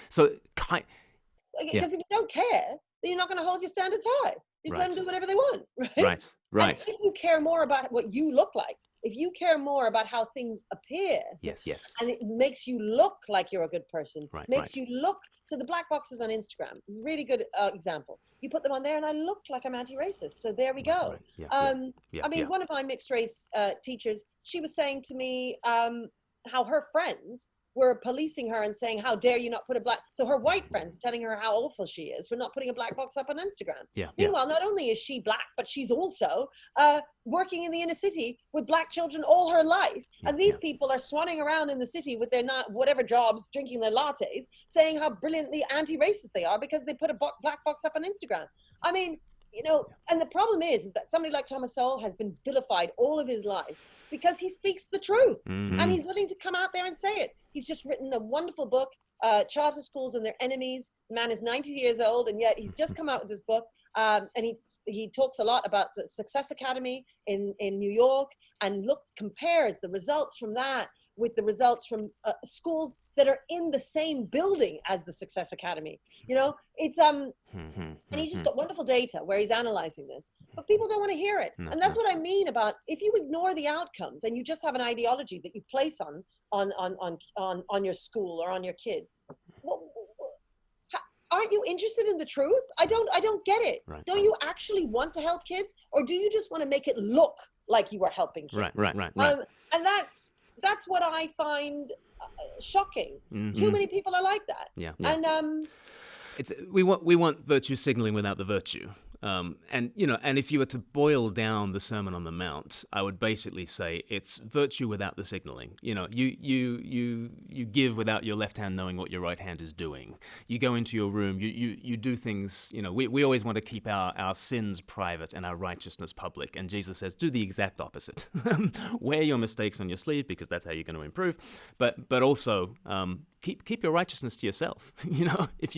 So, because if you don't care, then you're not going to hold your standards high. Just let them do whatever they want, right? Right. And if you care more about what you look like if you care more about how things appear, yes, and it makes you look like you're a good person, makes right. you look, so the black boxes on Instagram, really good example. You put them on there and I look like I'm anti-racist. So there we go. Right. Yeah, I mean, one of my mixed race teachers, she was saying to me how her friends were policing her and saying, how dare you not put a black, so her white friends telling her how awful she is for not putting a black box up on Instagram. Meanwhile, not only is she black, but she's also working in the inner city with black children all her life. And these people are swanning around in the city with their whatever jobs, drinking their lattes, saying how brilliantly anti-racist they are because they put a black box up on Instagram. I mean, you know, and the problem is that somebody like Thomas Sowell has been vilified all of his life because he speaks the truth and he's willing to come out there and say it. He's just written a wonderful book, Charter Schools and Their Enemies. The man is 90 years old and yet he's just come out with this book. And he talks a lot about the Success Academy in New York and compares the results from that with the results from schools that are in the same building as the Success Academy. You know, it's and he's just got wonderful data where he's analyzing this. But people don't want to hear it. And that's what I mean about if you ignore the outcomes and you just have an ideology that you place on your school or on your kids, aren't you interested in the truth? I don't get it. Don't you actually want to help kids, or do you just want to make it look like you are helping kids? Right. And that's what I find shocking. Too many people are like that. And we want virtue signaling without the virtue. And you know, and if you were to boil down the Sermon on the Mount, I would basically say it's virtue without the signaling. You know, you give without your left hand knowing what your right hand is doing. You go into your room, you do things. You know, we always want to keep our sins private and our righteousness public. And Jesus says, do the exact opposite. Wear your mistakes on your sleeve because that's how you're going to improve. But also keep your righteousness to yourself. You know, if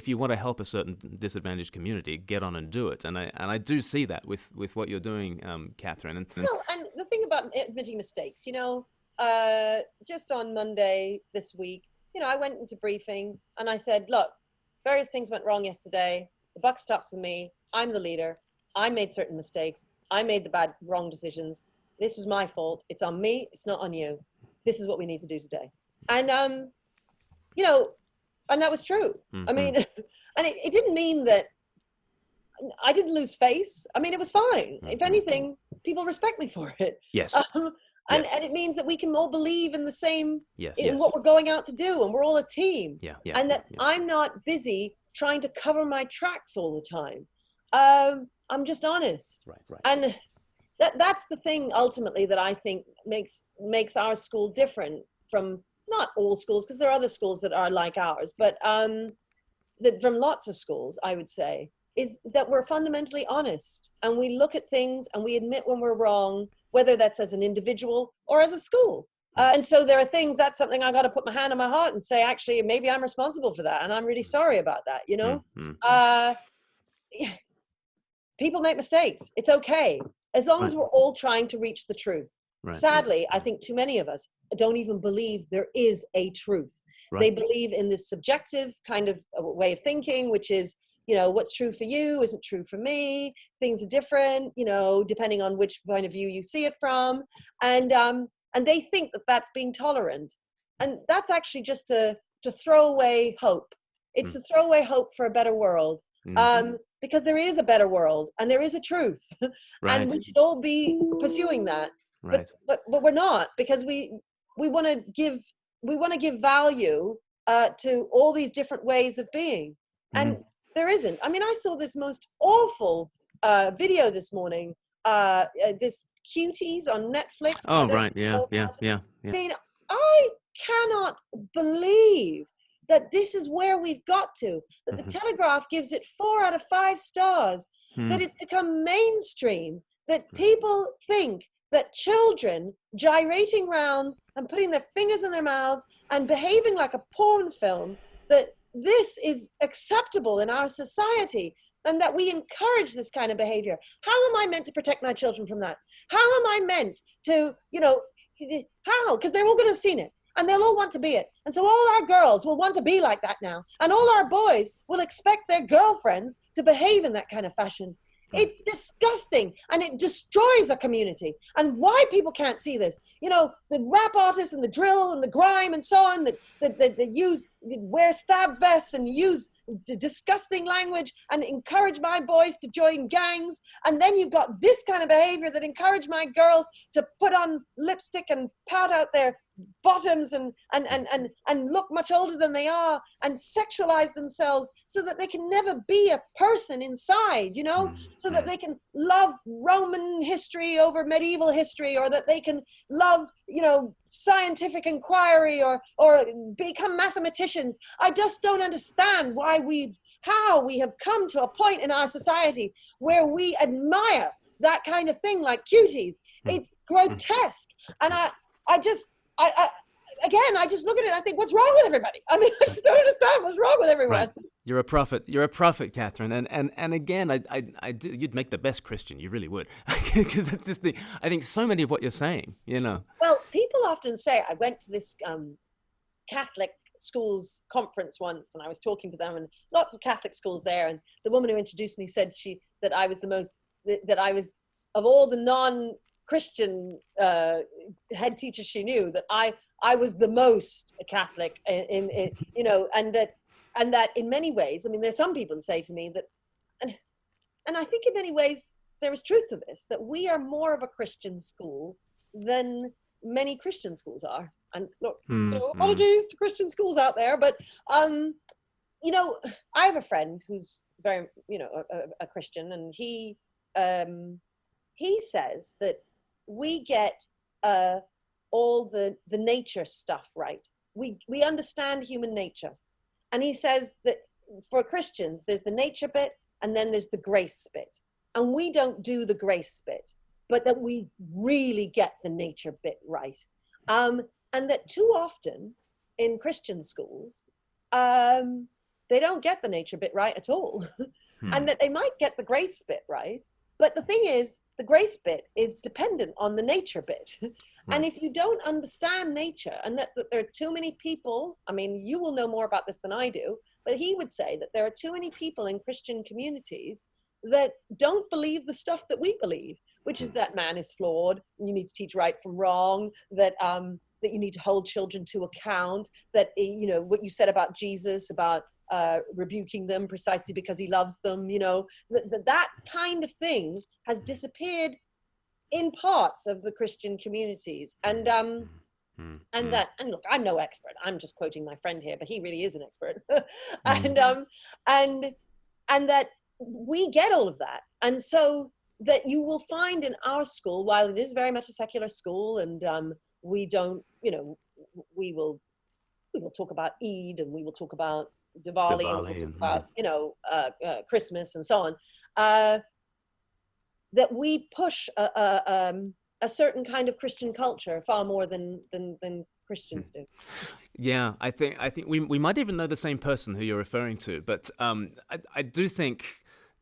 you want to help a certain disadvantaged community, get on and do it. And I do see that with what you're doing, Katharine. Well, and the thing about admitting mistakes, you know, just on Monday this week, you know, I went into briefing and I said, look, various things went wrong yesterday. The buck stops with me. I'm the leader. I made certain mistakes. I made the wrong decisions. This was my fault. It's on me. It's not on you. This is what we need to do today. And, you know, and that was true. I mean, and it didn't mean that I didn't lose face. I mean, it was fine. If anything, people respect me for it. Yes. And it means that we can all believe in the same, in what we're going out to do, and we're all a team. And that I'm not busy trying to cover my tracks all the time. I'm just honest. Right. And that's the thing ultimately that I think makes our school different from not all schools, because there are other schools that are like ours, but that from lots of schools, I would say, is that we're fundamentally honest and we look at things and we admit when we're wrong, whether that's as an individual or as a school. And so there are things, that's something I got to put my hand on my heart and say, actually, maybe I'm responsible for that. And I'm really sorry about that, you know? People make mistakes. It's okay. As long as we're all trying to reach the truth. Sadly, I think too many of us don't even believe there is a truth. They believe in this subjective kind of way of thinking, which is, you know, what's true for you isn't true for me. Things are different, you know, depending on which point of view you see it from. And they think that that's being tolerant. And that's actually just to throw away hope. It's to throw away hope for a better world. Because there is a better world and there is a truth. And we should all be pursuing that. But we're not, because we want to give value to all these different ways of being. And there isn't. I mean, I saw this most awful video this morning, this Cuties on Netflix. Oh, right. Yeah. I mean, I cannot believe that this is where we've got to, that the Telegraph gives it 4 out of 5 stars, that it's become mainstream, that people think that children gyrating around and putting their fingers in their mouths and behaving like a porn film, that this is acceptable in our society and that we encourage this kind of behavior. How am I meant to protect my children from that? How am I meant to, you know, how? Because they're all going to have seen it and they'll all want to be it. And so all our girls will want to be like that now. And all our boys will expect their girlfriends to behave in that kind of fashion. It's disgusting, and it destroys a community. And why people can't see this, you know, the rap artists and the drill and the grime and so on that wear stab vests and use disgusting language and encourage my boys to join gangs. And then you've got this kind of behavior that encourage my girls to put on lipstick and pout out their bottoms and look much older than they are and sexualize themselves so that they can never be a person inside, you know, so that they can love Roman history over medieval history, or that they can love, you know, scientific inquiry or become mathematicians. I just don't understand how we have come to a point in our society where we admire that kind of thing like cuties. It's grotesque. And I just look at it and I think, what's wrong with everybody? I mean, I just don't understand what's wrong with everyone. Right. You're a prophet, Katharine. And again, I do, you'd make the best Christian. You really would. Because that's just I think so many of what you're saying, you know. Well, people often say, I went to this Catholic schools conference once and I was talking to them, and lots of Catholic schools there. And the woman who introduced me said that I was of all the non-Christian head teachers she knew, that I was the most Catholic in you know, and that in many ways, I mean, there's some people who say to me that, and I think in many ways there is truth to this, that we are more of a Christian school than many Christian schools are. And look, you know, apologies to Christian schools out there, but you know, I have a friend who's very, you know, a Christian, and he says that we get all the nature stuff right. We understand human nature. And he says that for Christians, there's the nature bit and then there's the grace bit. And we don't do the grace bit, but that we really get the nature bit right. And that too often in Christian schools, they don't get the nature bit right at all. And that they might get the grace bit right. But the thing is, the grace bit is dependent on the nature bit. And if you don't understand nature, and that there are too many people, I mean, you will know more about this than I do, but he would say that there are too many people in Christian communities that don't believe the stuff that we believe, which is that man is flawed, and you need to teach right from wrong, that you need to hold children to account, that, you know, what you said about Jesus, about rebuking them precisely because he loves them, you know, that kind of thing has disappeared in parts of the Christian communities. And look, I'm no expert, I'm just quoting my friend here, but he really is an expert. and that we get all of that. And so that you will find in our school, while it is very much a secular school, and we don't, you know, we will talk about Eid, and we will talk about Diwali, and we'll talk about, you know, Christmas and so on, that we push a certain kind of Christian culture far more than Christians do. Yeah, I think we might even know the same person who you're referring to, but I do think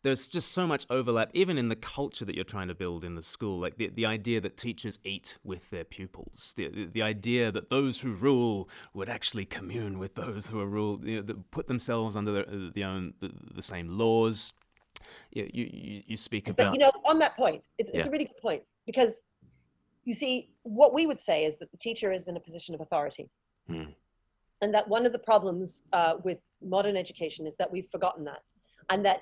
there's just so much overlap, even in the culture that you're trying to build in the school, like the idea that teachers eat with their pupils, the idea that those who rule would actually commune with those who are ruled, you know, that put themselves under the same laws. You speak about... But, you know, on that point, it's a really good point, because, you see, what we would say is that the teacher is in a position of authority. And that one of the problems with modern education is that we've forgotten that. And that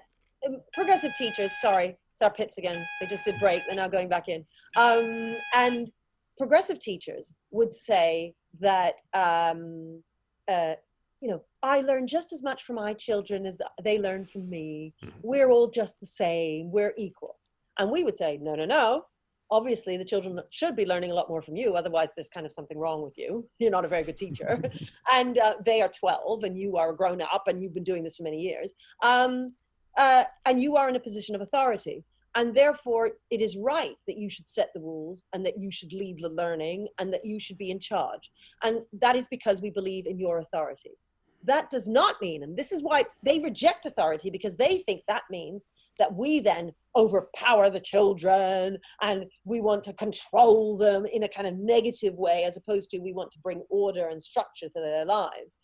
progressive teachers, sorry, it's our pips again, they just did break, they're now going back in. And progressive teachers would say that, you know, I learn just as much from my children as they learn from me. We're all just the same, we're equal. And we would say, no. Obviously, the children should be learning a lot more from you. Otherwise, there's kind of something wrong with you. You're not a very good teacher. And they are 12 and you are grown up and you've been doing this for many years. And you are in a position of authority. And therefore, it is right that you should set the rules and that you should lead the learning and that you should be in charge. And that is because we believe in your authority. That does not mean, and this is why they reject authority, because they think that means that we then overpower the children and we want to control them in a kind of negative way, as opposed to we want to bring order and structure to their lives.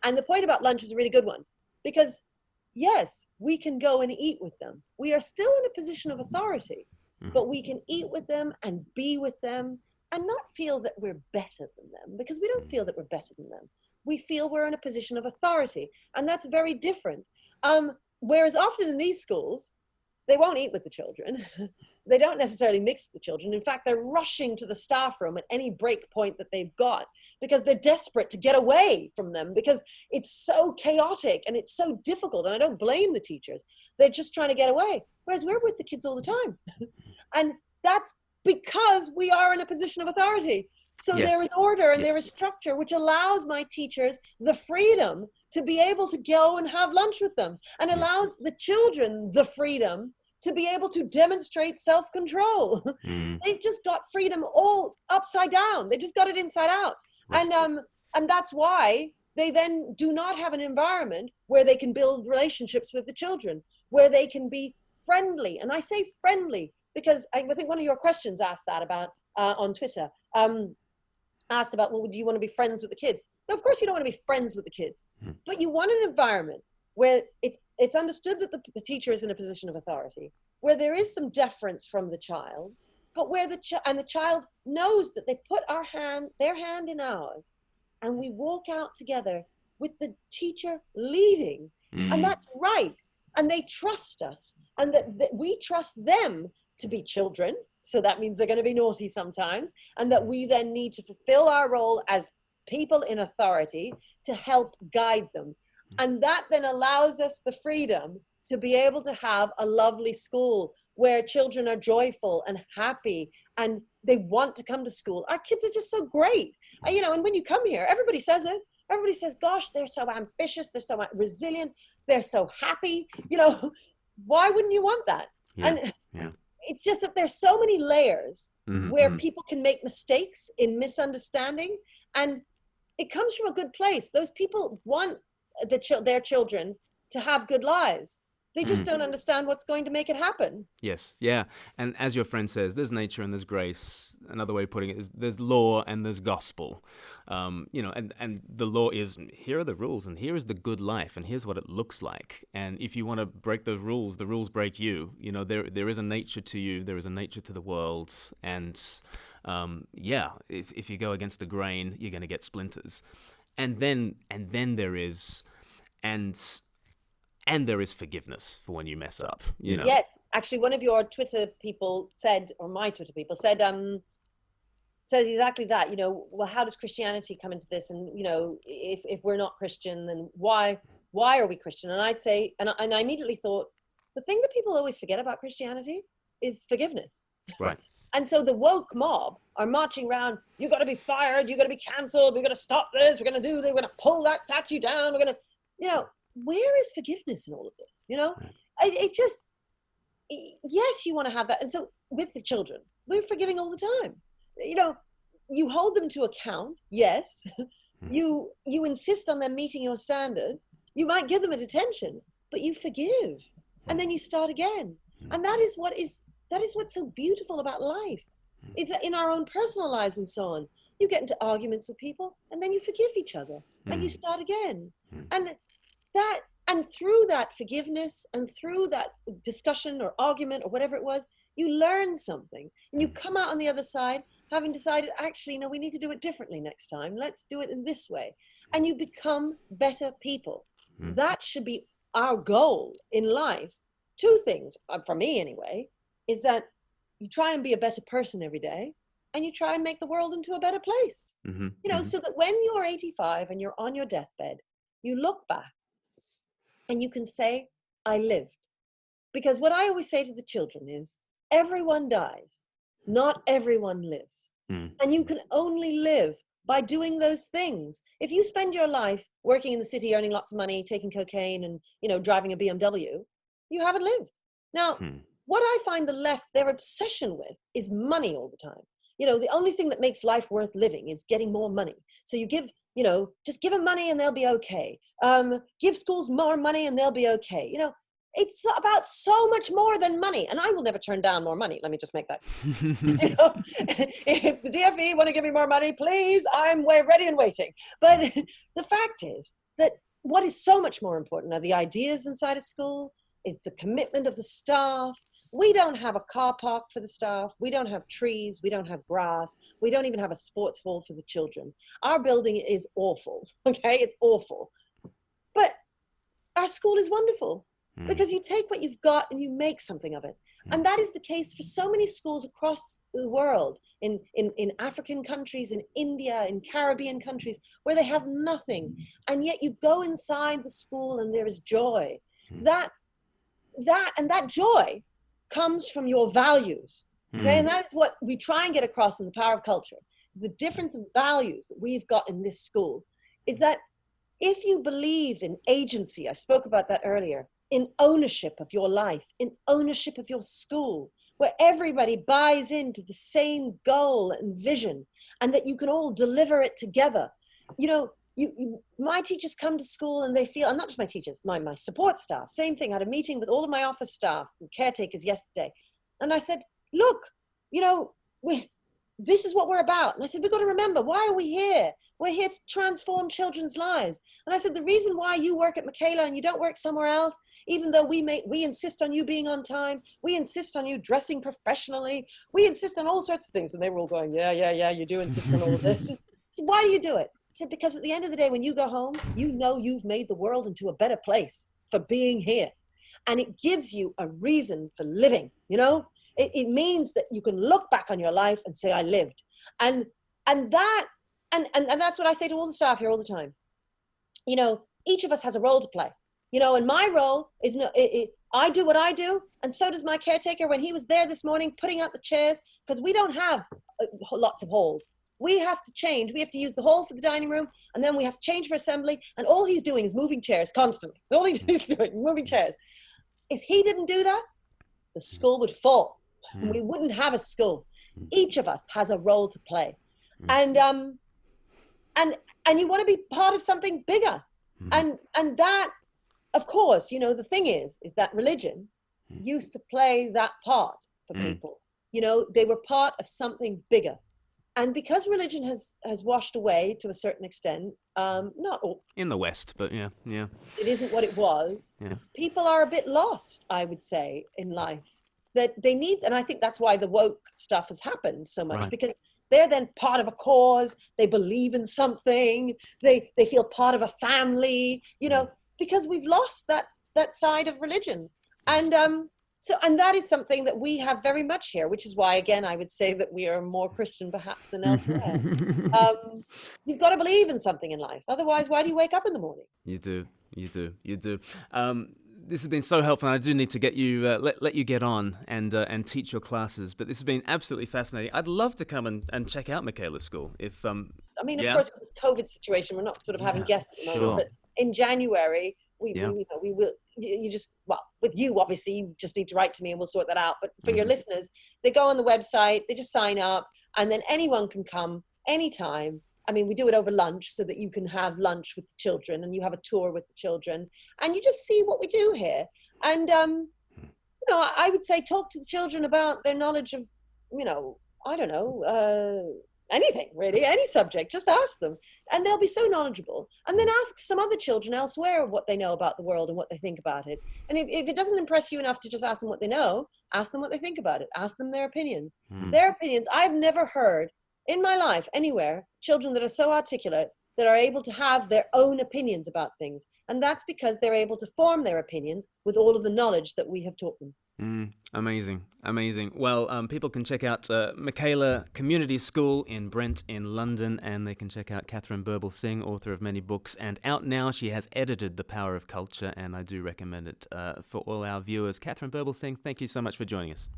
And the point about lunch is a really good one, because yes, we can go and eat with them. We are still in a position of authority, but we can eat with them and be with them and not feel that we're better than them, because we don't feel that we're better than them. We feel we're in a position of authority, and that's very different. Whereas often in these schools, they won't eat with the children. They don't necessarily mix with the children. In fact, they're rushing to the staff room at any break point that they've got, because they're desperate to get away from them, because it's so chaotic and it's so difficult. And I don't blame the teachers. They're just trying to get away. Whereas we're with the kids all the time. And that's because we are in a position of authority. So there is order and there is structure, which allows my teachers the freedom to be able to go and have lunch with them, and allows the children the freedom to be able to demonstrate self-control. They've just got freedom all upside down. They just got it inside out. Right. And that's why they then do not have an environment where they can build relationships with the children, where they can be friendly. And I say friendly because I think one of your questions asked that about on Twitter. Asked about, well, do you want to be friends with the kids? No, of course you don't want to be friends with the kids, but you want an environment where it's understood that the teacher is in a position of authority, where there is some deference from the child, but where the child knows that they put their hand in ours, and we walk out together with the teacher leading, and that's right, and they trust us, and that we trust them to be children. So that means they're going to be naughty sometimes, and that we then need to fulfill our role as people in authority to help guide them. And that then allows us the freedom to be able to have a lovely school where children are joyful and happy and they want to come to school. Our kids are just so great. And when you come here, everybody says it. Everybody says, gosh, they're so ambitious, they're so resilient, they're so happy. Why wouldn't you want that? It's just that there's so many layers where people can make mistakes in misunderstanding, and it comes from a good place. Those people want their children to have good lives. They just don't understand what's going to make it happen. Yes, yeah. And as your friend says, there's nature and there's grace. Another way of putting it is there's law and there's gospel. And the law is, here are the rules and here is the good life and here's what it looks like. And if you want to break the rules break you. There is a nature to you, there is a nature to the world. And if you go against the grain, you're going to get splinters. And then there is... And there is forgiveness for when you mess up, Yes, actually, one of your Twitter people said, or my Twitter people said exactly that. Well, how does Christianity come into this? And if we're not Christian, then why are we Christian? And I'd say, and I immediately thought, the thing that people always forget about Christianity is forgiveness. Right. And so the woke mob are marching around. You got to be fired. You got to be cancelled. We're going to stop this. We're going to do this. We're going to pull that statue down. We're going to, where is forgiveness in all of this? It's just, yes, you want to have that. And so with the children, we're forgiving all the time. You hold them to account. Yes. You insist on them meeting your standards. You might give them a detention, but you forgive. And then you start again. And that is what's so beautiful about life. It's that in our own personal lives and so on, you get into arguments with people and then you forgive each other and you start again. And through that forgiveness and through that discussion or argument or whatever it was, you learn something and you come out on the other side having decided, actually, no, we need to do it differently next time. Let's do it in this way. And you become better people. That should be our goal in life. Two things, for me anyway, is that you try and be a better person every day and you try and make the world into a better place. So that when you're 85 and you're on your deathbed, you look back and you can say, I lived. Because what I always say to the children is, everyone dies, not everyone lives. And you can only live by doing those things. If you spend your life working in the city, earning lots of money, taking cocaine and, driving a BMW, you haven't lived. Now, what I find the left, their obsession with is money all the time. The only thing that makes life worth living is getting more money. So you give, just give them money and they'll be okay. Give schools more money and they'll be okay. It's about so much more than money. And I will never turn down more money. Let me just make that. If the DFE want to give me more money, please, I'm ready and waiting. But the fact is that what is so much more important are the ideas inside a school. It's the commitment of the staff. We don't have a car park for the staff. We don't have trees. We don't have grass. We don't even have a sports hall for the children. Our building is awful, okay? It's awful. But our school is wonderful because you take what you've got and you make something of it. And that is the case for so many schools across the world, in African countries, in India, in Caribbean countries, where they have nothing. And yet you go inside the school and there is joy. That joy comes from your values. Okay? And that is what we try and get across in The Power of Culture. The difference of values that we've got in this school is that if you believe in agency, I spoke about that earlier, in ownership of your life, in ownership of your school, where everybody buys into the same goal and vision, and that you can all deliver it together. You know, my teachers come to school and they feel, and not just my teachers, my support staff, same thing. I had a meeting with all of my office staff and caretakers yesterday. And I said, look, you know, this is what we're about. And I said, we've got to remember, why are we here? We're here to transform children's lives. And I said, the reason why you work at Michaela and you don't work somewhere else, even though we insist on you being on time, we insist on you dressing professionally, we insist on all sorts of things. And they were all going, yeah, you do insist on all of this. I said, why do you do it? I said, because at the end of the day, when you go home, you know you've made the world into a better place for being here. And it gives you a reason for living, you know? It means that you can look back on your life and say, I lived. And that's what I say to all the staff here all the time. You know, each of us has a role to play. You know, and my role is, I do what I do, and so does my caretaker when he was there this morning putting out the chairs, because we don't have lots of halls. We have to change. We have to use the hall for the dining room, and then we have to change for assembly, and all he's doing is moving chairs constantly. That's all he's doing, moving chairs. If he didn't do that, the school would fall. We wouldn't have a school. Each of us has a role to play. And you want to be part of something bigger. And that, of course, you know, the thing is that religion used to play that part for people. You know, they were part of something bigger. And because religion has washed away to a certain extent, not all. In the West, but yeah. It isn't what it was. Yeah. People are a bit lost, I would say, in life. That they need, and I think that's why the woke stuff has happened so much, because they're then part of a cause, they believe in something, they feel part of a family, you know, because we've lost that side of religion. And and that is something that we have very much here, which is why, again, I would say that we are more Christian perhaps than elsewhere. You've got to believe in something in life. Otherwise, why do you wake up in the morning? You do. This has been so helpful, and I do need to get you let you get on and teach your classes. But this has been absolutely fascinating. I'd love to come and check out Michaela's school. If I mean, of course, with this COVID situation, we're not sort of having guests at the moment. But in January, we will. You just, well, with you obviously, you just need to write to me and we'll sort that out. But for your listeners, they go on the website, they just sign up, and then anyone can come anytime. I mean, we do it over lunch so that you can have lunch with the children and you have a tour with the children and you just see what we do here. And, you know, I would say talk to the children about their knowledge of, you know, I don't know, anything really, any subject, just ask them and they'll be so knowledgeable. And then ask some other children elsewhere what they know about the world and what they think about it. And if it doesn't impress you enough to just ask them what they know, ask them what they think about it. Ask them their opinions. Their opinions, I've never heard in my life, anywhere, children that are so articulate that are able to have their own opinions about things. And that's because they're able to form their opinions with all of the knowledge that we have taught them. Amazing. Well, people can check out Michaela Community School in Brent in London, and they can check out Katharine Birbalsingh, author of many books, and out now she has edited The Power of Culture, and I do recommend it for all our viewers. Katharine Birbalsingh, thank you so much for joining us.